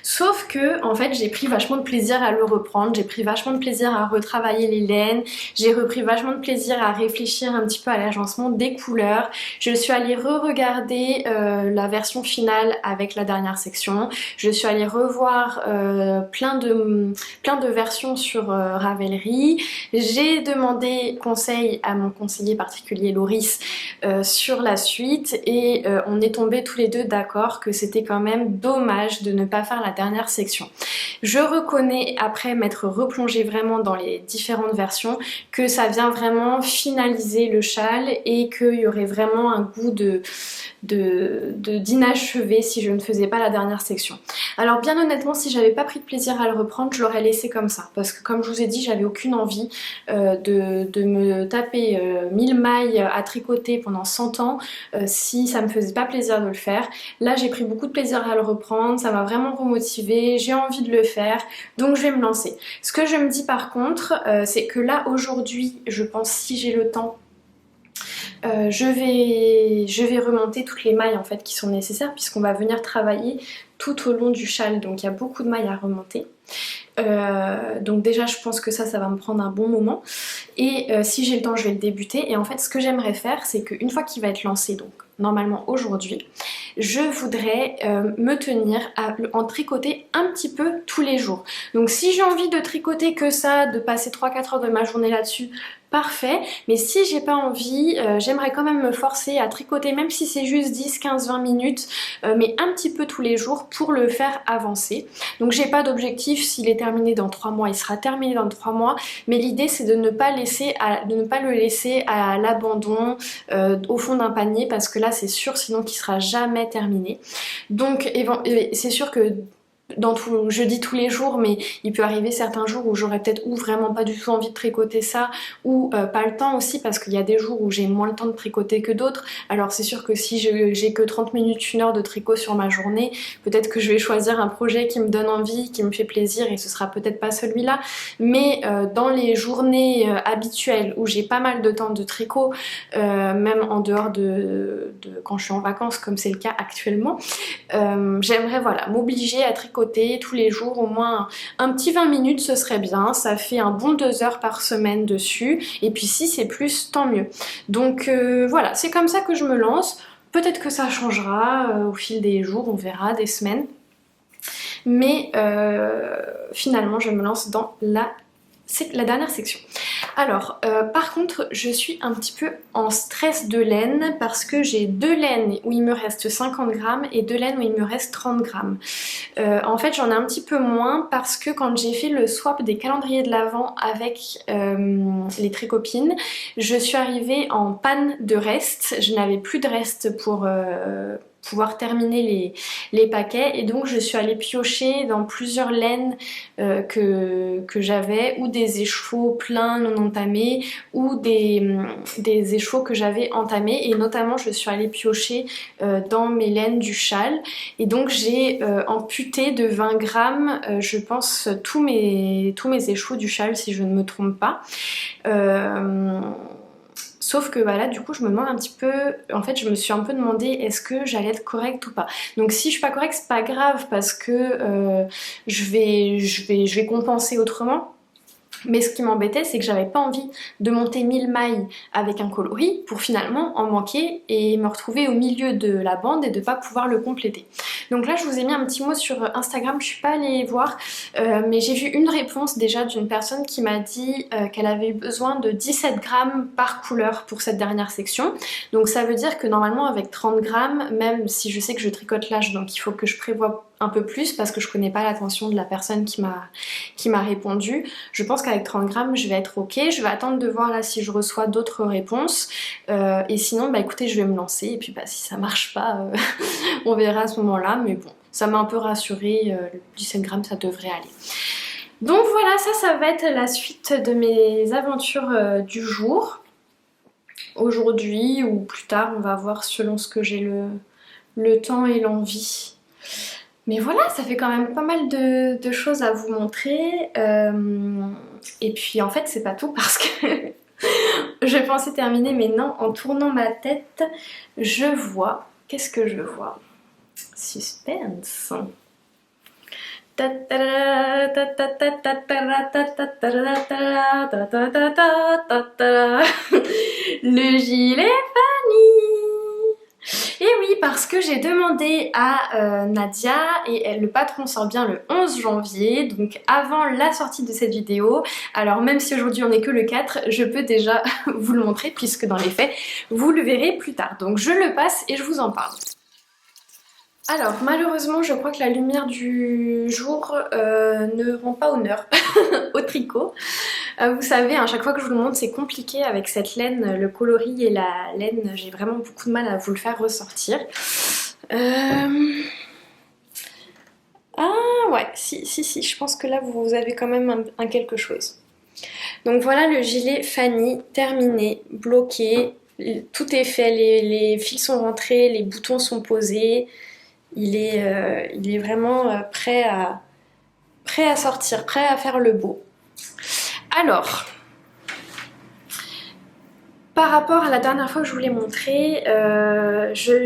Speaker 1: Sauf que en fait j'ai pris vachement de plaisir à le reprendre, j'ai pris vachement de plaisir à retravailler les laines, j'ai repris vachement de plaisir à réfléchir un petit peu à l'agencement des couleurs. Je suis allée re-regarder la version finale avec la dernière section, je suis allée revoir plein de versions sur Ravelry, j'ai demandé conseil à mon conseiller particulier Loris sur la suite et on est tombés tous les deux d'accord que c'était quand même dommage de ne pas faire la dernière section. Je reconnais après m'être replongée vraiment dans les différentes versions que ça vient vraiment finaliser le châle et qu'il y aurait vraiment un goût d'inachevé si je ne faisais pas la dernière section. Alors bien honnêtement, si j'avais pas pris de plaisir à le reprendre, je l'aurais laissé comme ça parce que comme je vous ai dit, j'avais aucune envie de me taper 1000 mailles à tricoter pendant 100 ans si ça me faisait pas plaisir de le faire. Là j'ai pris beaucoup de plaisir à le reprendre, ça m'a vraiment remotivée, j'ai envie de le faire, donc je vais me lancer. Ce que je me dis par contre, c'est que là aujourd'hui, je pense si j'ai le temps, je vais remonter toutes les mailles en fait qui sont nécessaires puisqu'on va venir travailler tout au long du châle, donc il y a beaucoup de mailles à remonter. Donc déjà je pense que ça va me prendre un bon moment et si j'ai le temps je vais le débuter et en fait ce que j'aimerais faire c'est qu'une fois qu'il va être lancé, donc normalement aujourd'hui, je voudrais me tenir à en tricoter un petit peu tous les jours. Donc si j'ai envie de tricoter que ça, de passer 3-4 heures de ma journée là-dessus, parfait, mais si j'ai pas envie, j'aimerais quand même me forcer à tricoter même si c'est juste 10, 15, 20 minutes, mais un petit peu tous les jours pour le faire avancer. Donc j'ai pas d'objectif, s'il est terminé dans 3 mois, il sera terminé dans 3 mois, mais l'idée c'est de ne pas le laisser à l'abandon au fond d'un panier parce que là c'est sûr sinon qu'il sera jamais terminé. Donc c'est sûr que je dis tous les jours, mais il peut arriver certains jours où j'aurais peut-être ou vraiment pas du tout envie de tricoter ça ou pas le temps aussi parce qu'il y a des jours où j'ai moins le temps de tricoter que d'autres. Alors c'est sûr que si j'ai que 30 minutes, 1 heure de tricot sur ma journée, peut-être que je vais choisir un projet qui me donne envie, qui me fait plaisir et ce sera peut-être pas celui-là. Mais dans les journées habituelles où j'ai pas mal de temps de tricot, même en dehors de quand je suis en vacances comme c'est le cas actuellement, j'aimerais voilà m'obliger à tricoter tous les jours au moins un petit 20 minutes, ce serait bien, ça fait un bon 2 heures par semaine dessus et puis si c'est plus tant mieux. Donc voilà, c'est comme ça que je me lance, peut-être que ça changera au fil des jours, on verra, des semaines, mais finalement je me lance dans la dernière section. Alors par contre je suis un petit peu en stress de laine parce que j'ai 2 laines où il me reste 50 grammes et 2 laines où il me reste 30 grammes. En fait j'en ai un petit peu moins parce que quand j'ai fait le swap des calendriers de l'Avent avec les Tricopines, je suis arrivée en panne de reste, je n'avais plus de reste pour pouvoir terminer les paquets et donc je suis allée piocher dans plusieurs laines que j'avais ou des écheveaux pleins non entamés ou des écheveaux que j'avais entamés et notamment je suis allée piocher dans mes laines du châle et donc j'ai amputé de 20 grammes je pense tous mes écheveaux du châle si je ne me trompe pas. Sauf que voilà, du coup je me demande un petit peu, en fait je me suis un peu demandé est-ce que j'allais être correcte ou pas. Donc si je suis pas correcte c'est pas grave parce que je vais compenser autrement. Mais ce qui m'embêtait, c'est que j'avais pas envie de monter 1000 mailles avec un coloris pour finalement en manquer et me retrouver au milieu de la bande et de pas pouvoir le compléter. Donc là, je vous ai mis un petit mot sur Instagram, je suis pas allée voir, mais j'ai vu une réponse déjà d'une personne qui m'a dit qu'elle avait eu besoin de 17 grammes par couleur pour cette dernière section. Donc ça veut dire que normalement avec 30 grammes, même si je sais que je tricote l'âge, donc il faut que je prévoie un peu plus parce que je connais pas l'attention de la personne qui m'a répondu. Je pense qu'avec 30 grammes je vais être ok, je vais attendre de voir là si je reçois d'autres réponses et sinon bah écoutez je vais me lancer et puis bah si ça marche pas on verra à ce moment là, mais bon ça m'a un peu rassurée, 17 grammes ça devrait aller. Donc voilà, ça va être la suite de mes aventures du jour. Aujourd'hui ou plus tard on va voir selon ce que j'ai le temps et l'envie. Mais voilà, ça fait quand même pas mal de choses à vous montrer. Et puis en fait c'est pas tout parce que je pensais terminer mais non, en tournant ma tête, je vois... Qu'est-ce que je vois? Suspense. Le gilet Fanny. Et oui, parce que j'ai demandé à Nadia et le patron sort bien le 11 janvier, donc avant la sortie de cette vidéo. Alors même si aujourd'hui on n'est que le 4, je peux déjà vous le montrer puisque dans les faits, vous le verrez plus tard. Donc je le passe et je vous en parle. Alors malheureusement je crois que la lumière du jour ne rend pas honneur au tricot. Vous savez, à chaque fois que je vous le montre c'est compliqué avec cette laine, le coloris et la laine, j'ai vraiment beaucoup de mal à vous le faire ressortir. Ah ouais, si, je pense que là vous avez quand même un quelque chose. Donc voilà le gilet Fanny terminé, bloqué, tout est fait, les fils sont rentrés, les boutons sont posés. Il est vraiment prêt à sortir, prêt à faire le beau. Alors, par rapport à la dernière fois que je vous l'ai montré,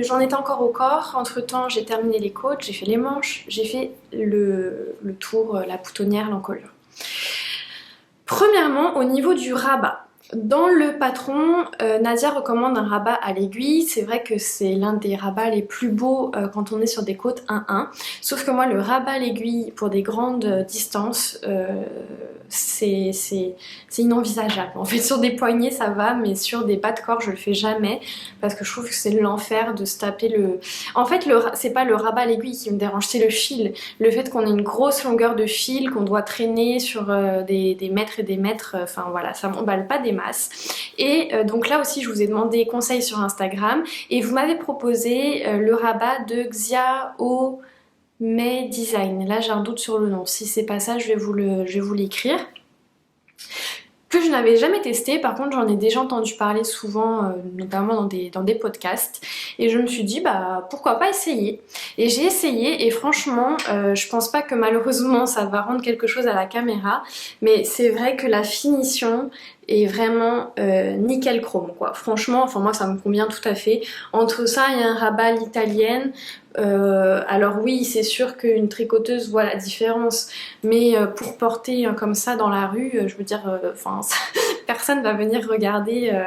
Speaker 1: j'en étais encore au corps. Entre temps, j'ai terminé les côtes, j'ai fait les manches, j'ai fait le tour, la boutonnière, l'encolure. Premièrement, au niveau du rabat. Dans le patron, Nadia recommande un rabat à l'aiguille. C'est vrai que c'est l'un des rabats les plus beaux quand on est sur des côtes 1-1. Sauf que moi, le rabat à l'aiguille pour des grandes distances, c'est inenvisageable. En fait, sur des poignets, ça va, mais sur des bas de corps, je le fais jamais parce que je trouve que c'est l'enfer de se taper le... En fait, c'est pas le rabat à l'aiguille qui me dérange, c'est le fil. Le fait qu'on ait une grosse longueur de fil, qu'on doit traîner sur des mètres et des mètres, enfin voilà, ça m'emballe pas des masses. Et donc là aussi je vous ai demandé conseils sur Instagram et vous m'avez proposé le rabat de Xiao Mei Design. Là j'ai un doute sur le nom, si c'est pas ça je vais vous l'écrire. Que je n'avais jamais testé, par contre j'en ai déjà entendu parler souvent, notamment dans des podcasts, et je me suis dit bah pourquoi pas essayer. Et j'ai essayé et franchement je pense pas que malheureusement ça va rendre quelque chose à la caméra, mais c'est vrai que la finition est vraiment nickel chrome quoi. Franchement, enfin moi ça me convient tout à fait. Entre ça et un rabat à l'italienne, alors oui c'est sûr qu'une tricoteuse voit la différence, mais pour porter comme ça dans la rue, je veux dire, personne va venir regarder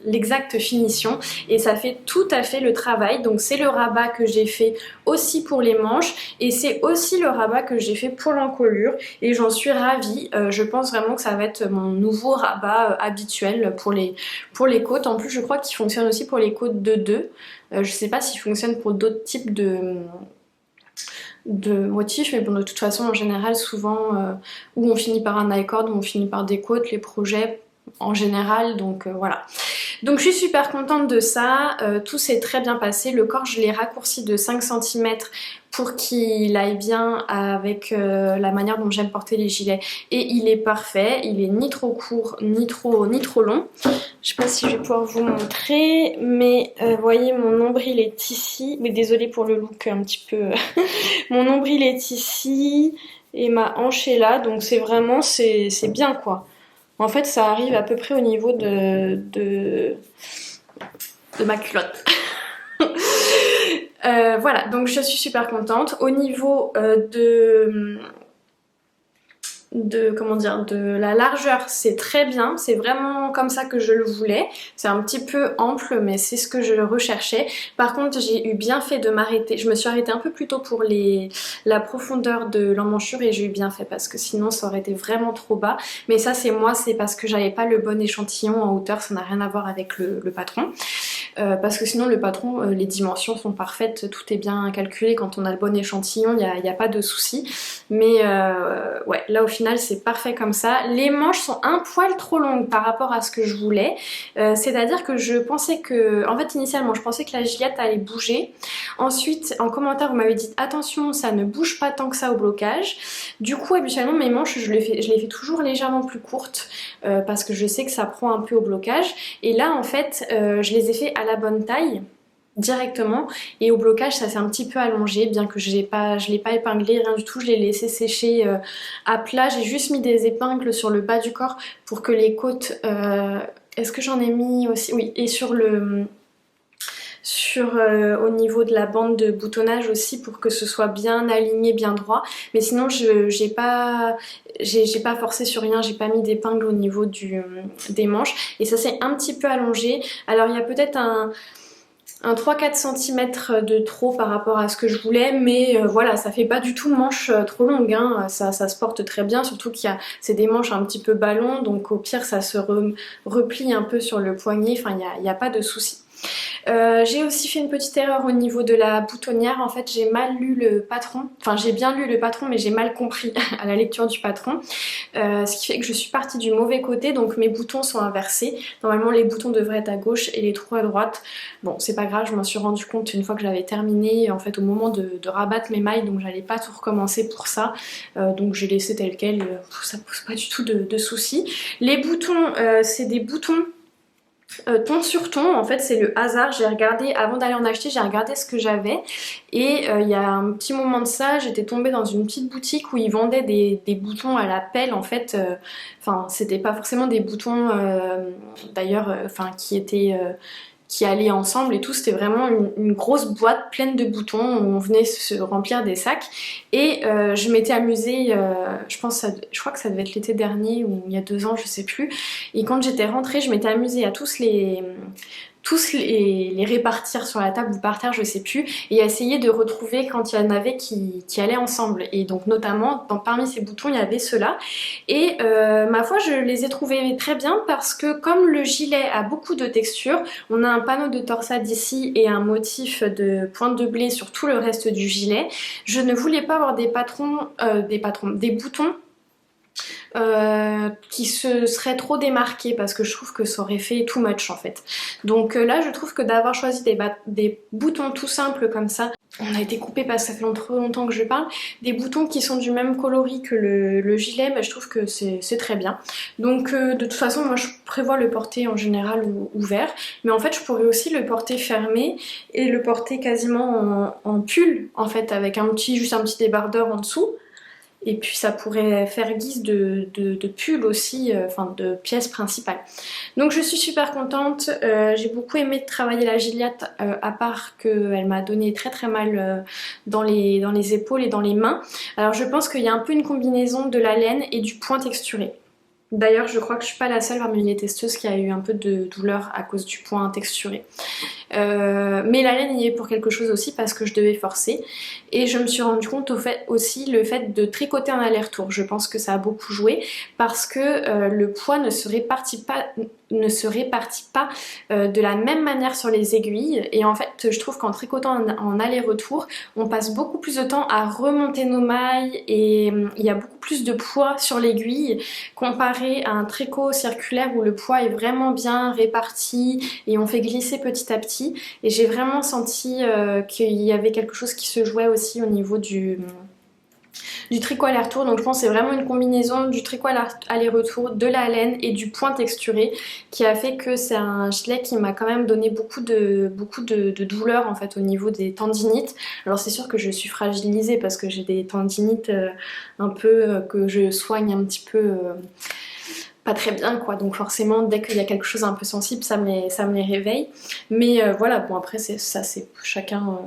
Speaker 1: l'exacte finition et ça fait tout à fait le travail. Donc c'est le rabat que j'ai fait aussi pour les manches et c'est aussi le rabat que j'ai fait pour l'encolure et j'en suis ravie. Je pense vraiment que ça va être mon nouveau rabat habituel pour les côtes. En plus je crois qu'il fonctionne aussi pour les côtes de 2. Je sais pas s'il fonctionne pour d'autres types de motifs, mais bon de toute façon en général souvent où on finit par un I-cord, où on finit par des côtes, les projets en général, donc voilà. Donc je suis super contente de ça, tout s'est très bien passé, le corps je l'ai raccourci de 5 cm pour qu'il aille bien avec la manière dont j'aime porter les gilets et il est parfait, il est ni trop court ni trop long. Je sais pas si je vais pouvoir vous montrer, mais vous voyez mon nombril est ici, mais désolée pour le look un petit peu, mon nombril est ici et ma hanche est là, donc c'est vraiment, c'est bien quoi. En fait ça arrive à peu près au niveau de ma culotte. Voilà, donc je suis super contente. Au niveau de la largeur, c'est très bien, c'est vraiment comme ça que je le voulais. C'est un petit peu ample mais c'est ce que je recherchais. Par contre j'ai eu bien fait de m'arrêter, je me suis arrêtée un peu plus tôt pour la profondeur de l'emmanchure et j'ai eu bien fait parce que sinon ça aurait été vraiment trop bas. Mais ça c'est moi, c'est parce que j'avais pas le bon échantillon en hauteur, ça n'a rien à voir avec le patron. Parce que sinon le patron, les dimensions sont parfaites, tout est bien calculé, quand on a le bon échantillon, il n'y a pas de souci. Mais ouais, là au final c'est parfait comme ça. Les manches sont un poil trop longues par rapport à ce que je voulais, c'est-à-dire que je pensais que, en fait initialement je pensais que la gilette allait bouger. Ensuite en commentaire vous m'avez dit attention ça ne bouge pas tant que ça au blocage. Du coup habituellement mes manches je les fais toujours légèrement plus courtes parce que je sais que ça prend un peu au blocage. Et là en fait je les ai fait à la bonne taille directement et au blocage ça s'est un petit peu allongé, bien que je l'ai pas épinglé, rien du tout, je l'ai laissé sécher à plat. J'ai juste mis des épingles sur le bas du corps pour que les côtes, est-ce que j'en ai mis aussi? Oui, et sur au niveau de la bande de boutonnage aussi pour que ce soit bien aligné, bien droit. Mais sinon j'ai pas forcé sur rien, j'ai pas mis d'épingle au niveau des manches et ça s'est un petit peu allongé. Alors il y a peut-être un 3-4 cm de trop par rapport à ce que je voulais, mais voilà, ça fait pas du tout manche trop longue, hein. Ça se porte très bien, surtout c'est des manches un petit peu ballon, donc au pire ça se replie un peu sur le poignet, enfin il n'y a pas de souci. J'ai aussi fait une petite erreur au niveau de la boutonnière. En fait j'ai mal lu le patron, enfin j'ai bien lu le patron mais j'ai mal compris à la lecture du patron, ce qui fait que je suis partie du mauvais côté, donc mes boutons sont inversés. Normalement les boutons devraient être à gauche et les trous à droite. Bon c'est pas grave, je m'en suis rendu compte une fois que j'avais terminé en fait au moment de rabattre mes mailles, donc j'allais pas tout recommencer pour ça, donc j'ai laissé tel quel, ça pose pas du tout de soucis. Les boutons c'est des boutons ton sur ton, en fait c'est le hasard. J'ai regardé, avant d'aller en acheter, j'ai regardé ce que j'avais et il y a un petit moment de ça, j'étais tombée dans une petite boutique où ils vendaient des boutons à la pelle en fait, enfin c'était pas forcément des boutons d'ailleurs, enfin qui allaient ensemble et tout, c'était vraiment une grosse boîte pleine de boutons où on venait se remplir des sacs et je m'étais amusée, je crois que ça devait être l'été dernier ou il y a 2 ans, je sais plus, et quand j'étais rentrée je m'étais amusée à tous les répartir sur la table ou par terre, je sais plus, et à essayer de retrouver quand il y en avait qui allaient ensemble. Et donc notamment parmi ces boutons il y avait ceux-là et ma foi je les ai trouvés très bien parce que comme le gilet a beaucoup de texture, on a un panneau de torsade ici et un motif de pointe de blé sur tout le reste du gilet. Je ne voulais pas avoir des boutons qui se seraient trop démarqués parce que je trouve que ça aurait fait too much en fait. Donc là je trouve que d'avoir choisi des boutons tout simples comme ça, on a été coupé parce que ça fait trop longtemps que je parle, des boutons qui sont du même coloris que le gilet, bah, je trouve que c'est très bien. Donc de toute façon moi je prévois le porter en général ouvert, mais en fait je pourrais aussi le porter fermé et le porter quasiment en pull en fait, avec juste un petit débardeur en dessous. Et puis ça pourrait faire guise de pull aussi, enfin de pièce principale. Donc je suis super contente, j'ai beaucoup aimé travailler la Gilliatt, à part qu'elle m'a donné très très mal dans les épaules et dans les mains. Alors je pense qu'il y a un peu une combinaison de la laine et du point texturé. D'ailleurs je crois que je suis pas la seule parmi les testeuses qui a eu un peu de douleur à cause du point texturé. Mais la laine y est pour quelque chose aussi parce que je devais forcer et je me suis rendu compte aussi le fait de tricoter en aller-retour. Je pense que ça a beaucoup joué parce que le poids ne se répartit pas de la même manière sur les aiguilles, et en fait je trouve qu'en tricotant en aller-retour on passe beaucoup plus de temps à remonter nos mailles et il y a beaucoup plus de poids sur l'aiguille comparé à un tricot circulaire où le poids est vraiment bien réparti et on fait glisser petit à petit. Et j'ai vraiment senti qu'il y avait quelque chose qui se jouait aussi au niveau du tricot aller-retour. Donc je pense que c'est vraiment une combinaison du tricot aller-retour, de la laine et du point texturé qui a fait que c'est un gilet qui m'a quand même donné beaucoup de douleur en fait au niveau des tendinites. Alors c'est sûr que je suis fragilisée parce que j'ai des tendinites un peu que je soigne un petit peu pas très bien quoi, donc forcément dès qu'il y a quelque chose un peu sensible ça me les réveille, mais voilà, bon après c'est chacun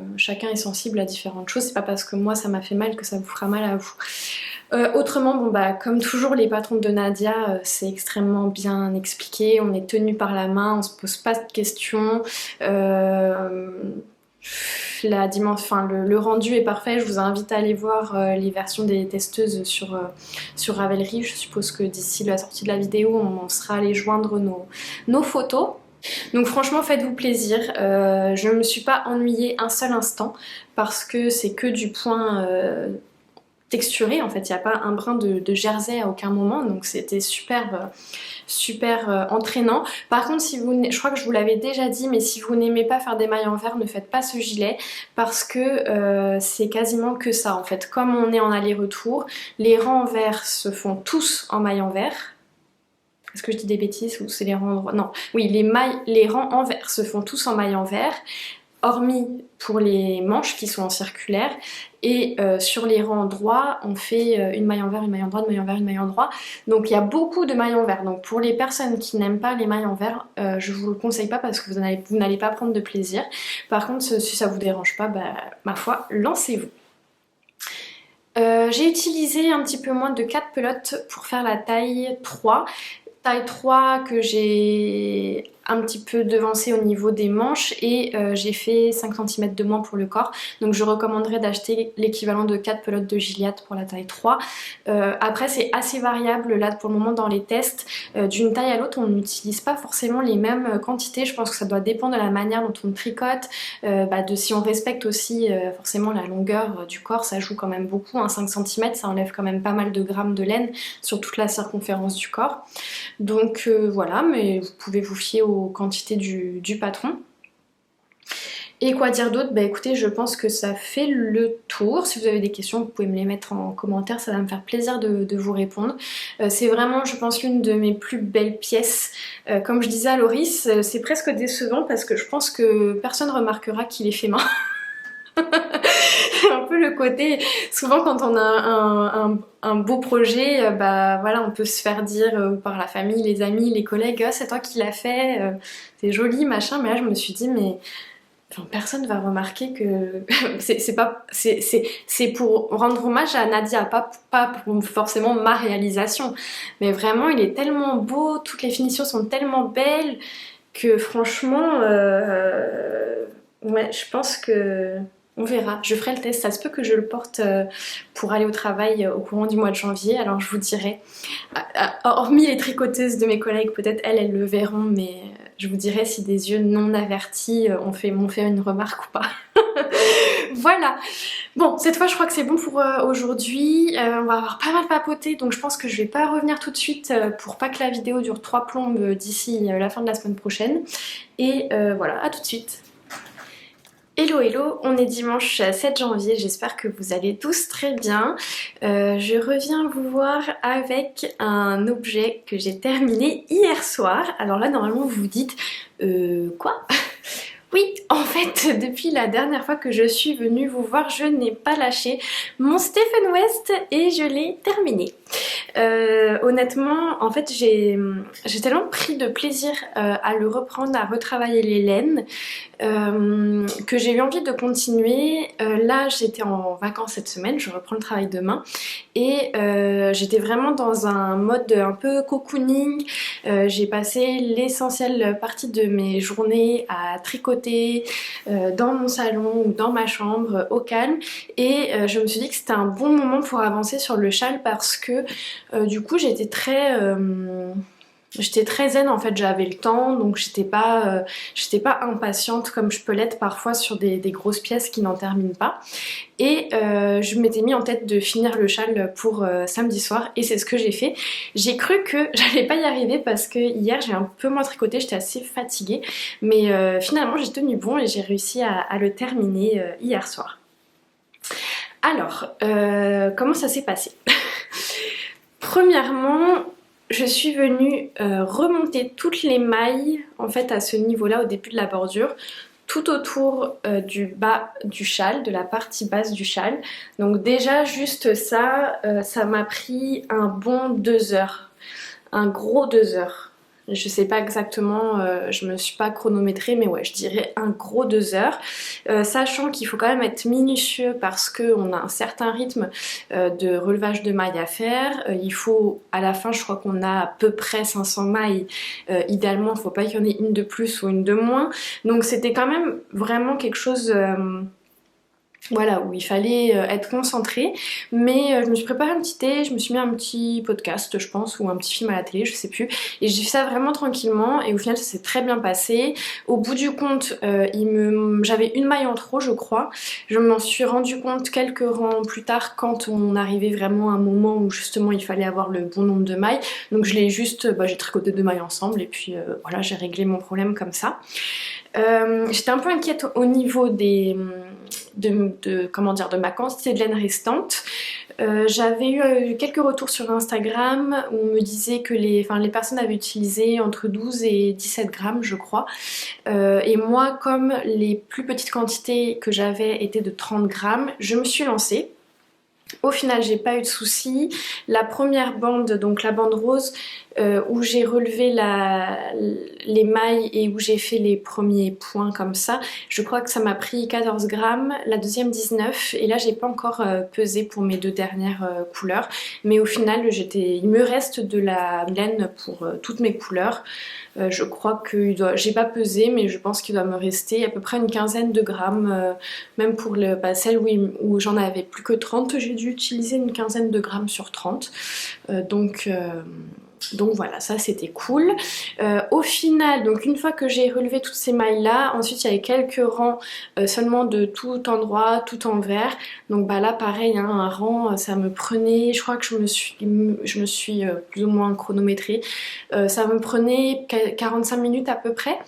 Speaker 1: est sensible à différentes choses, c'est pas parce que moi ça m'a fait mal que ça vous fera mal à vous. Autrement, bon bah comme toujours les patrons de Nadia, c'est extrêmement bien expliqué, on est tenu par la main, on se pose pas de questions, la dimension, enfin le rendu est parfait. Je vous invite à aller voir les versions des testeuses sur Ravelry. Je suppose que d'ici la sortie de la vidéo on sera allé joindre nos photos. Donc franchement faites-vous plaisir, je ne me suis pas ennuyée un seul instant parce que c'est que du point texturé en fait, il n'y a pas un brin de jersey à aucun moment, donc c'était super entraînant. Par contre si vous, je crois que je vous l'avais déjà dit, mais si vous n'aimez pas faire des mailles envers, ne faites pas ce gilet parce que c'est quasiment que ça en fait. Comme on est en aller-retour, les rangs envers se font tous en mailles envers. Est-ce que je dis des bêtises ou c'est les rangs? Non, oui, les rangs envers se font tous en mailles envers. hormis pour les manches qui sont en circulaire, et sur les rangs droits on fait une maille envers, une maille en droit, une maille envers, une maille en droit, donc il y a beaucoup de mailles envers. Donc pour les personnes qui n'aiment pas les mailles envers, je vous le conseille pas parce que vous n'allez pas prendre de plaisir. Par contre si ça vous dérange pas, bah, ma foi, lancez-vous. J'ai utilisé un petit peu moins de 4 pelotes pour faire la taille 3. Taille 3 que j'ai un petit peu devancé au niveau des manches, et j'ai fait 5 cm de moins pour le corps, donc je recommanderais d'acheter l'équivalent de 4 pelotes de Gilliatt pour la taille 3. Après c'est assez variable là pour le moment dans les tests, d'une taille à l'autre on n'utilise pas forcément les mêmes quantités. Je pense que ça doit dépendre de la manière dont on tricote, de si on respecte aussi forcément la longueur du corps, ça joue quand même beaucoup, hein. 5 cm ça enlève quand même pas mal de grammes de laine sur toute la circonférence du corps. Donc voilà, mais vous pouvez vous fier aux quantités du patron. Et quoi dire d'autre? Bah écoutez, je pense que ça fait le tour. Si vous avez des questions, vous pouvez me les mettre en commentaire, ça va me faire plaisir de vous répondre. C'est vraiment, je pense, l'une de mes plus belles pièces. Comme je disais à Loris, c'est presque décevant parce que je pense que personne remarquera qu'il est fait main. Un peu le côté, souvent quand on a un beau projet, bah voilà, on peut se faire dire par la famille, les amis, les collègues, ah, c'est toi qui l'as fait, c'est joli machin, mais là je me suis dit mais enfin, personne va remarquer que c'est pour rendre hommage à Nadia, pas pour forcément ma réalisation, mais vraiment il est tellement beau, toutes les finitions sont tellement belles que franchement ouais, je pense que on verra, je ferai le test, ça se peut que je le porte pour aller au travail au courant du mois de janvier, alors je vous dirai. Hormis les tricoteuses de mes collègues, peut-être elles le verront, mais je vous dirai si des yeux non avertis m'ont fait une remarque ou pas. Voilà. Bon, cette fois je crois que c'est bon pour aujourd'hui. On va avoir pas mal papoté, donc je pense que je vais pas revenir tout de suite pour pas que la vidéo dure 3 plombes d'ici la fin de la semaine prochaine. Et voilà, à tout de suite. Hello hello, on est dimanche 7 janvier, j'espère que vous allez tous très bien. Je reviens vous voir avec un objet que j'ai terminé hier soir. Alors là normalement vous vous dites quoi? Oui, en fait, depuis la dernière fois que je suis venue vous voir, je n'ai pas lâché mon Stephen West et je l'ai terminé. Honnêtement, en fait, j'ai tellement pris de plaisir à le reprendre, à retravailler les laines, que j'ai eu envie de continuer. Là, j'étais en vacances cette semaine, je reprends le travail demain, et j'étais vraiment dans un mode un peu cocooning. J'ai passé l'essentielle partie de mes journées à tricoter dans mon salon ou dans ma chambre au calme, et je me suis dit que c'était un bon moment pour avancer sur le châle parce que du coup j'étais très zen en fait, j'avais le temps, donc j'étais pas impatiente comme je peux l'être parfois sur des grosses pièces qui n'en terminent pas. Et je m'étais mis en tête de finir le châle pour samedi soir, et c'est ce que j'ai fait. J'ai cru que j'allais pas y arriver parce que hier j'ai un peu moins tricoté, j'étais assez fatiguée, mais finalement j'ai tenu bon et j'ai réussi à le terminer hier soir. Alors, comment ça s'est passé? Premièrement, je suis venue remonter toutes les mailles en fait à ce niveau-là au début de la bordure, tout autour du bas du châle, de la partie basse du châle. Donc déjà juste ça, ça m'a pris un bon 2 heures, un gros 2 heures. Je sais pas exactement, je me suis pas chronométrée, mais ouais, je dirais un gros 2 heures. Sachant qu'il faut quand même être minutieux parce qu'on a un certain rythme de relevage de mailles à faire. Il faut, à la fin, je crois qu'on a à peu près 500 mailles. Idéalement, il ne faut pas qu'il y en ait une de plus ou une de moins. Donc c'était quand même vraiment quelque chose... voilà, où il fallait être concentré, mais je me suis préparé un petit thé, je me suis mis un petit podcast je pense, ou un petit film à la télé, je sais plus, et j'ai fait ça vraiment tranquillement, et au final ça s'est très bien passé. Au bout du compte, j'avais une maille en trop je crois, je m'en suis rendu compte quelques rangs plus tard quand on arrivait vraiment à un moment où justement il fallait avoir le bon nombre de mailles, donc je l'ai juste, j'ai tricoté 2 mailles ensemble, et puis voilà, j'ai réglé mon problème comme ça. J'étais un peu inquiète au niveau de comment dire, de ma quantité de laine restante. J'avais eu quelques retours sur Instagram où on me disait que les personnes avaient utilisé entre 12 et 17 grammes je crois. Et moi, comme les plus petites quantités que j'avais étaient de 30 grammes, je me suis lancée. Au final, j'ai pas eu de soucis. La première bande, donc la bande rose, où j'ai relevé les mailles et où j'ai fait les premiers points comme ça, je crois que ça m'a pris 14 grammes, la deuxième 19, et là j'ai pas encore pesé pour mes deux dernières couleurs, mais au final il me reste de la laine pour toutes mes couleurs. Je crois que j'ai pas pesé, mais je pense qu'il doit me rester à peu près une quinzaine de grammes, même pour celle où j'en avais plus que 30, j'ai dû utiliser une quinzaine de grammes sur 30. Donc voilà, ça c'était cool. Au final, donc une fois que j'ai relevé toutes ces mailles là, ensuite il y avait quelques rangs seulement de tout endroit, tout envers. Donc bah là pareil, hein, un rang ça me prenait, je crois que je me suis plus ou moins chronométrée, ça me prenait 45 minutes à peu près.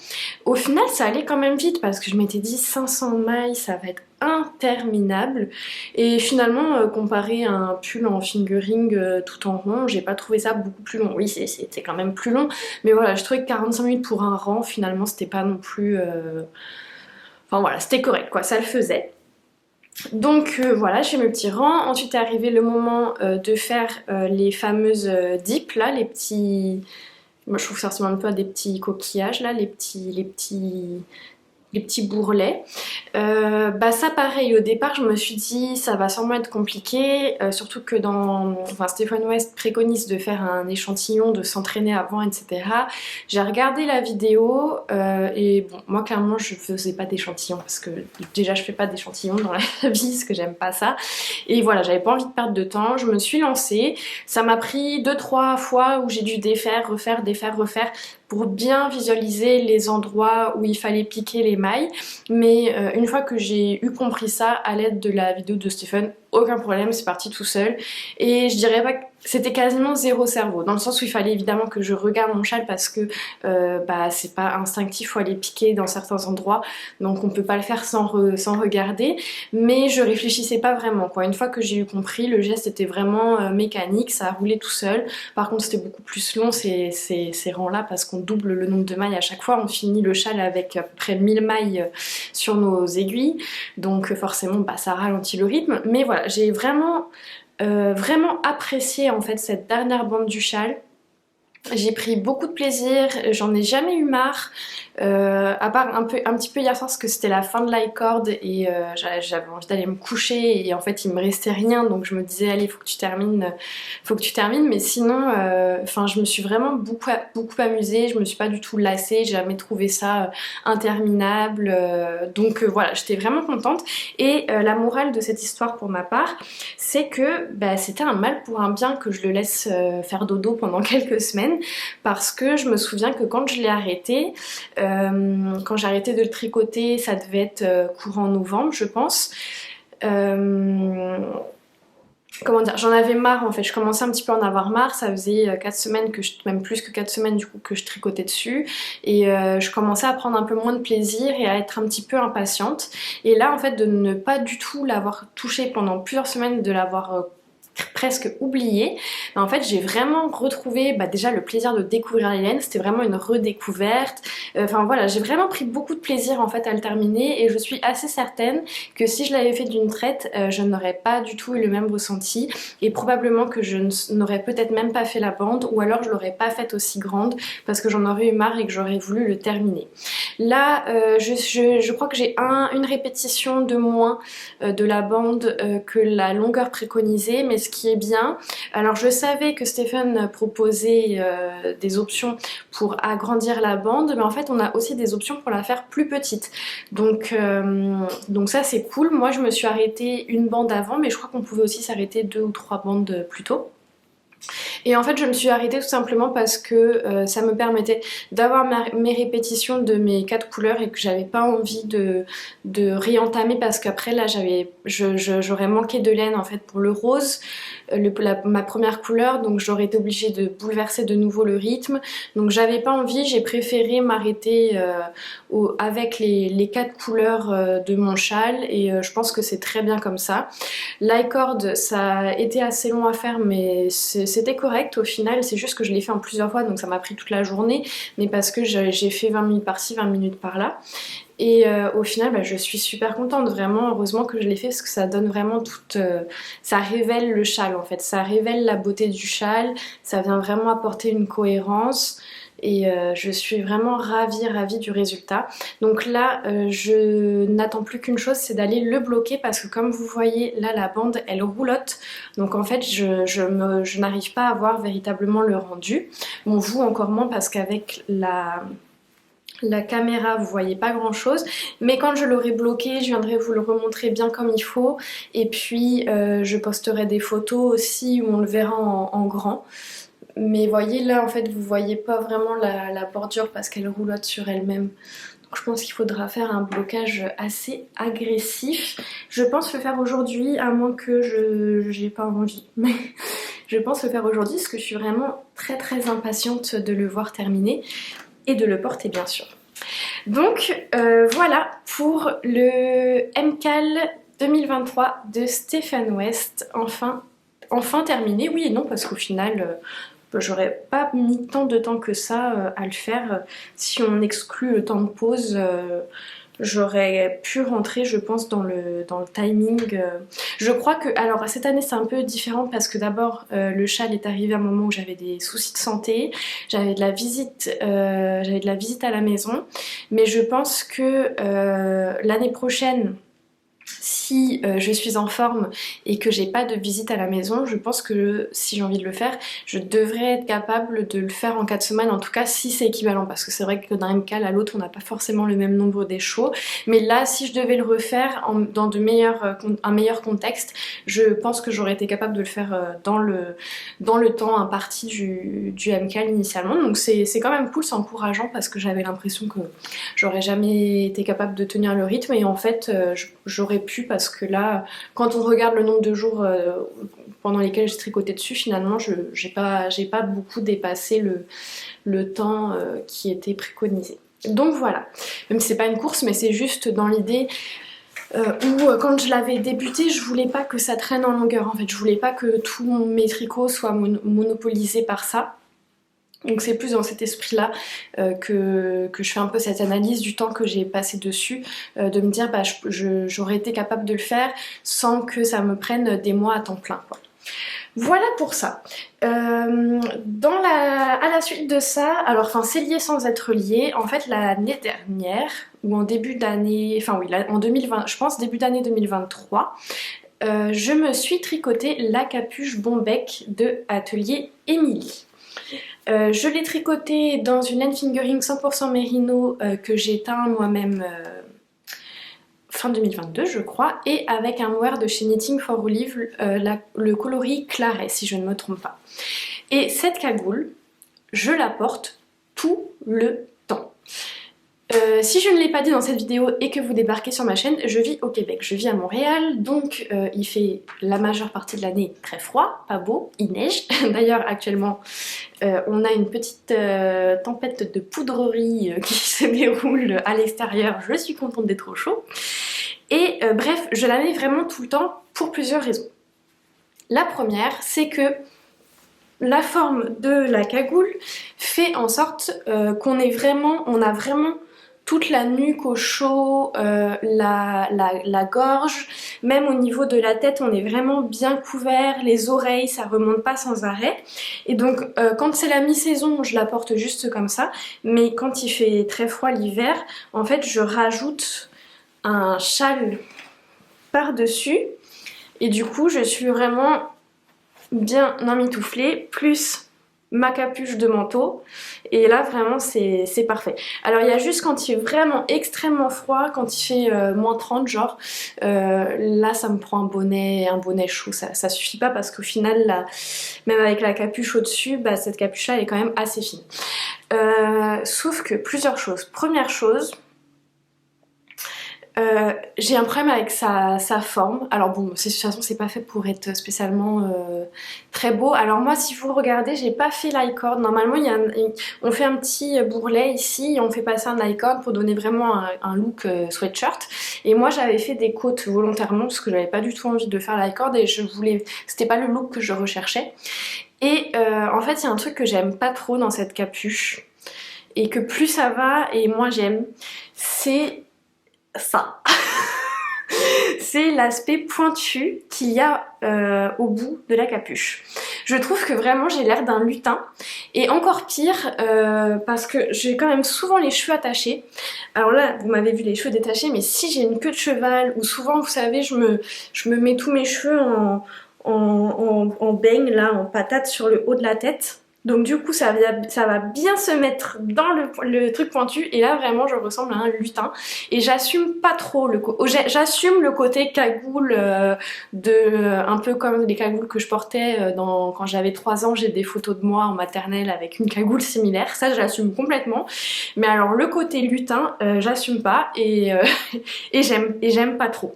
Speaker 1: Au final ça allait quand même vite parce que je m'étais dit 500 mailles ça va être interminable, et finalement comparé à un pull en fingering tout en rond, j'ai pas trouvé ça beaucoup plus long. Oui, c'était quand même plus long, mais voilà, je trouvais que 45 minutes pour un rang finalement c'était pas non plus enfin voilà, c'était correct quoi, ça le faisait. Donc voilà, j'ai mes petits rangs. Ensuite est arrivé le moment de faire les fameuses dips là, les petits, moi je trouve que ça ressemble un peu à des petits coquillages là, les petits bourrelets. Bah ça pareil, au départ je me suis dit ça va sûrement être compliqué, surtout que Stephen West préconise de faire un échantillon, de s'entraîner avant, etc. J'ai regardé la vidéo et bon, moi clairement je faisais pas d'échantillon parce que déjà je fais pas d'échantillon dans la vie parce que j'aime pas ça, et voilà, j'avais pas envie de perdre de temps, je me suis lancée. Ça m'a pris 2-3 fois où j'ai dû défaire, refaire, défaire, refaire pour bien visualiser les endroits où il fallait piquer les mailles, mais une fois que j'ai eu compris ça à l'aide de la vidéo de Stephen, aucun problème, c'est parti tout seul. Et je dirais pas que c'était quasiment zéro cerveau, dans le sens où il fallait évidemment que je regarde mon châle parce que bah, c'est pas instinctif, faut aller piquer dans certains endroits, donc on peut pas le faire sans regarder, mais je réfléchissais pas vraiment quoi. Une fois que j'ai eu compris, le geste était vraiment mécanique, ça a roulé tout seul. Par contre c'était beaucoup plus long ces rangs là parce qu'on double le nombre de mailles à chaque fois, on finit le châle avec à peu près 1000 mailles sur nos aiguilles, donc forcément bah, ça ralentit le rythme, mais voilà, j'ai vraiment apprécié en fait cette dernière bande du châle. J'ai pris beaucoup de plaisir, j'en ai jamais eu marre, à part un petit peu hier soir parce que c'était la fin de l'iCord et j'avais envie d'aller me coucher et en fait il me restait rien, donc je me disais allez faut que tu termines, mais sinon enfin je me suis vraiment beaucoup amusée, je me suis pas du tout lassée, j'ai jamais trouvé ça interminable, donc voilà, j'étais vraiment contente. Et la morale de cette histoire pour ma part, c'est que bah, c'était un mal pour un bien que je le laisse faire dodo pendant quelques semaines, parce que je me souviens que quand je l'ai arrêté, quand j'ai arrêté de le tricoter, ça devait être courant novembre je pense. Comment dire, j'en avais marre en fait, je commençais un petit peu à en avoir marre, ça faisait 4 semaines même plus que 4 semaines du coup que je tricotais dessus, et je commençais à prendre un peu moins de plaisir et à être un petit peu impatiente, et là en fait de ne pas du tout l'avoir touché pendant plusieurs semaines, de l'avoir presque oublié, mais en fait j'ai vraiment retrouvé bah, déjà le plaisir de découvrir les laines, c'était vraiment une redécouverte, enfin voilà, j'ai vraiment pris beaucoup de plaisir en fait à le terminer, et je suis assez certaine que si je l'avais fait d'une traite, je n'aurais pas du tout eu le même ressenti, et probablement que je n'aurais peut-être même pas fait la bande, ou alors je l'aurais pas faite aussi grande parce que j'en aurais eu marre et que j'aurais voulu le terminer. Là je crois que j'ai une répétition de moins de la bande que la longueur préconisée, mais ce qui est bien, alors je savais que Stephen proposait des options pour agrandir la bande, mais en fait on a aussi des options pour la faire plus petite, donc ça c'est cool. Moi je me suis arrêtée une bande avant, mais je crois qu'on pouvait aussi s'arrêter 2 ou 3 bandes plus tôt. Et en fait je me suis arrêtée tout simplement parce que ça me permettait d'avoir mes répétitions de mes 4 couleurs et que j'avais pas envie de réentamer parce qu'après là j'aurais manqué de laine en fait pour le rose, ma première couleur, donc j'aurais été obligée de bouleverser de nouveau le rythme, donc j'avais pas envie, j'ai préféré m'arrêter avec les 4 couleurs de mon châle et je pense que c'est très bien comme ça. L'icord ça a été assez long à faire mais c'était correct au final, c'est juste que je l'ai fait en plusieurs fois donc ça m'a pris toute la journée, mais parce que j'ai fait 20 minutes par-ci, 20 minutes par-là. Et au final, je suis super contente, vraiment, heureusement que je l'ai fait parce que ça donne vraiment toute... ça révèle le châle en fait, ça révèle la beauté du châle, ça vient vraiment apporter une cohérence et je suis vraiment ravie du résultat. Donc là, je n'attends plus qu'une chose, c'est d'aller le bloquer parce que comme vous voyez, là la bande elle roulotte, donc en fait je n'arrive pas à voir véritablement le rendu. Bon, vous encore moins parce qu'avec la caméra vous voyez pas grand chose, mais quand je l'aurai bloqué je viendrai vous le remontrer bien comme il faut et puis je posterai des photos aussi où on le verra en grand. Mais voyez là en fait vous voyez pas vraiment la bordure parce qu'elle roulotte sur elle-même. Donc je pense qu'il faudra faire un blocage assez agressif. Je pense le faire aujourd'hui à moins que j'ai pas envie. Mais je pense le faire aujourd'hui parce que je suis vraiment très impatiente de le voir terminer et de le porter bien sûr. Donc voilà pour le MCAL 2023 de Stéphane West, enfin terminé, oui et non parce qu'au final j'aurais pas mis tant de temps que ça à le faire. Si on exclut le temps de pause, j'aurais pu rentrer je pense dans le timing. Je crois que, alors cette année c'est un peu différent parce que d'abord le châle est arrivé à un moment où j'avais des soucis de santé, j'avais de la visite à la maison, mais je pense que l'année prochaine, si je suis en forme et que j'ai pas de visite à la maison, je pense que si j'ai envie de le faire, je devrais être capable de le faire en 4 semaines, en tout cas si c'est équivalent, parce que c'est vrai que d'un MCAL à l'autre on n'a pas forcément le même nombre d'échos, mais là si je devais le refaire dans un meilleur contexte, je pense que j'aurais été capable de le faire dans le temps imparti du MCAL initialement, donc c'est quand même cool, c'est encourageant parce que j'avais l'impression que j'aurais jamais été capable de tenir le rythme et en fait j'aurais pu parce que là quand on regarde le nombre de jours pendant lesquels j'ai tricoté dessus, finalement j'ai pas beaucoup dépassé le temps qui était préconisé. Donc voilà, même si c'est pas une course mais c'est juste dans l'idée où quand je l'avais débuté je voulais pas que ça traîne en longueur en fait, je voulais pas que tous mes tricots soient monopolisés par ça. Donc c'est plus dans cet esprit-là que je fais un peu cette analyse du temps que j'ai passé dessus, de me dire j'aurais été capable de le faire sans que ça me prenne des mois à temps plein, quoi. Voilà pour ça. À la suite de ça, alors enfin c'est lié sans être lié, en fait l'année dernière, ou en début d'année, enfin oui, en 2020, je pense début d'année 2023, je me suis tricoté la capuche Bombec de Atelier Émilie. Je l'ai tricoté dans une laine fingering 100% mérino que j'ai teint moi-même fin 2022 je crois, et avec un mohair de chez Knitting for Olive, le coloris claret si je ne me trompe pas. Et cette cagoule, je la porte tout le temps. Si je ne l'ai pas dit dans cette vidéo et que vous débarquez sur ma chaîne, je vis au Québec, je vis à Montréal, donc il fait la majeure partie de l'année très froid, pas beau, il neige. D'ailleurs actuellement on a une petite tempête de poudrerie qui se déroule à l'extérieur, je suis contente d'être au chaud. Et bref, je la mets vraiment tout le temps pour plusieurs raisons. La première, c'est que la forme de la cagoule fait en sorte qu'on a vraiment toute la nuque au chaud, la gorge, même au niveau de la tête on est vraiment bien couvert, les oreilles ça remonte pas sans arrêt. Et donc quand c'est la mi-saison je la porte juste comme ça, mais quand il fait très froid l'hiver, en fait je rajoute un châle par-dessus et du coup je suis vraiment bien emmitouflée, plus ma capuche de manteau et là vraiment c'est parfait. Alors il y a juste quand il est vraiment extrêmement froid, quand il fait moins 30 genre, là ça me prend un bonnet chaud, ça suffit pas parce qu'au final là, même avec la capuche au dessus, bah, cette capuche là elle est quand même assez fine. Sauf que plusieurs choses. Première chose, j'ai un problème avec sa forme. Alors bon, de toute façon c'est pas fait pour être spécialement très beau. Alors moi si vous regardez, j'ai pas fait l'I-cord. Normalement on fait un petit bourrelet ici et on fait passer un I-cord pour donner vraiment un look sweatshirt. Et moi j'avais fait des côtes volontairement parce que j'avais pas du tout envie de faire l'I-cord et c'était pas le look que je recherchais. Et en fait il y a un truc que j'aime pas trop dans cette capuche et que plus ça va et moins j'aime, c'est ça. C'est l'aspect pointu qu'il y a au bout de la capuche. Je trouve que vraiment j'ai l'air d'un lutin et encore pire parce que j'ai quand même souvent les cheveux attachés. Alors là vous m'avez vu les cheveux détachés, mais si j'ai une queue de cheval ou souvent vous savez je me mets tous mes cheveux en beigne là, en patate sur le haut de la tête. Donc du coup ça va bien se mettre dans le truc pointu et là vraiment je ressemble à un lutin et j'assume pas trop j'assume le côté cagoule un peu comme les cagoules que je portais quand j'avais 3 ans. J'ai des photos de moi en maternelle avec une cagoule similaire, ça j'assume complètement, mais alors le côté lutin j'assume pas et j'aime pas trop.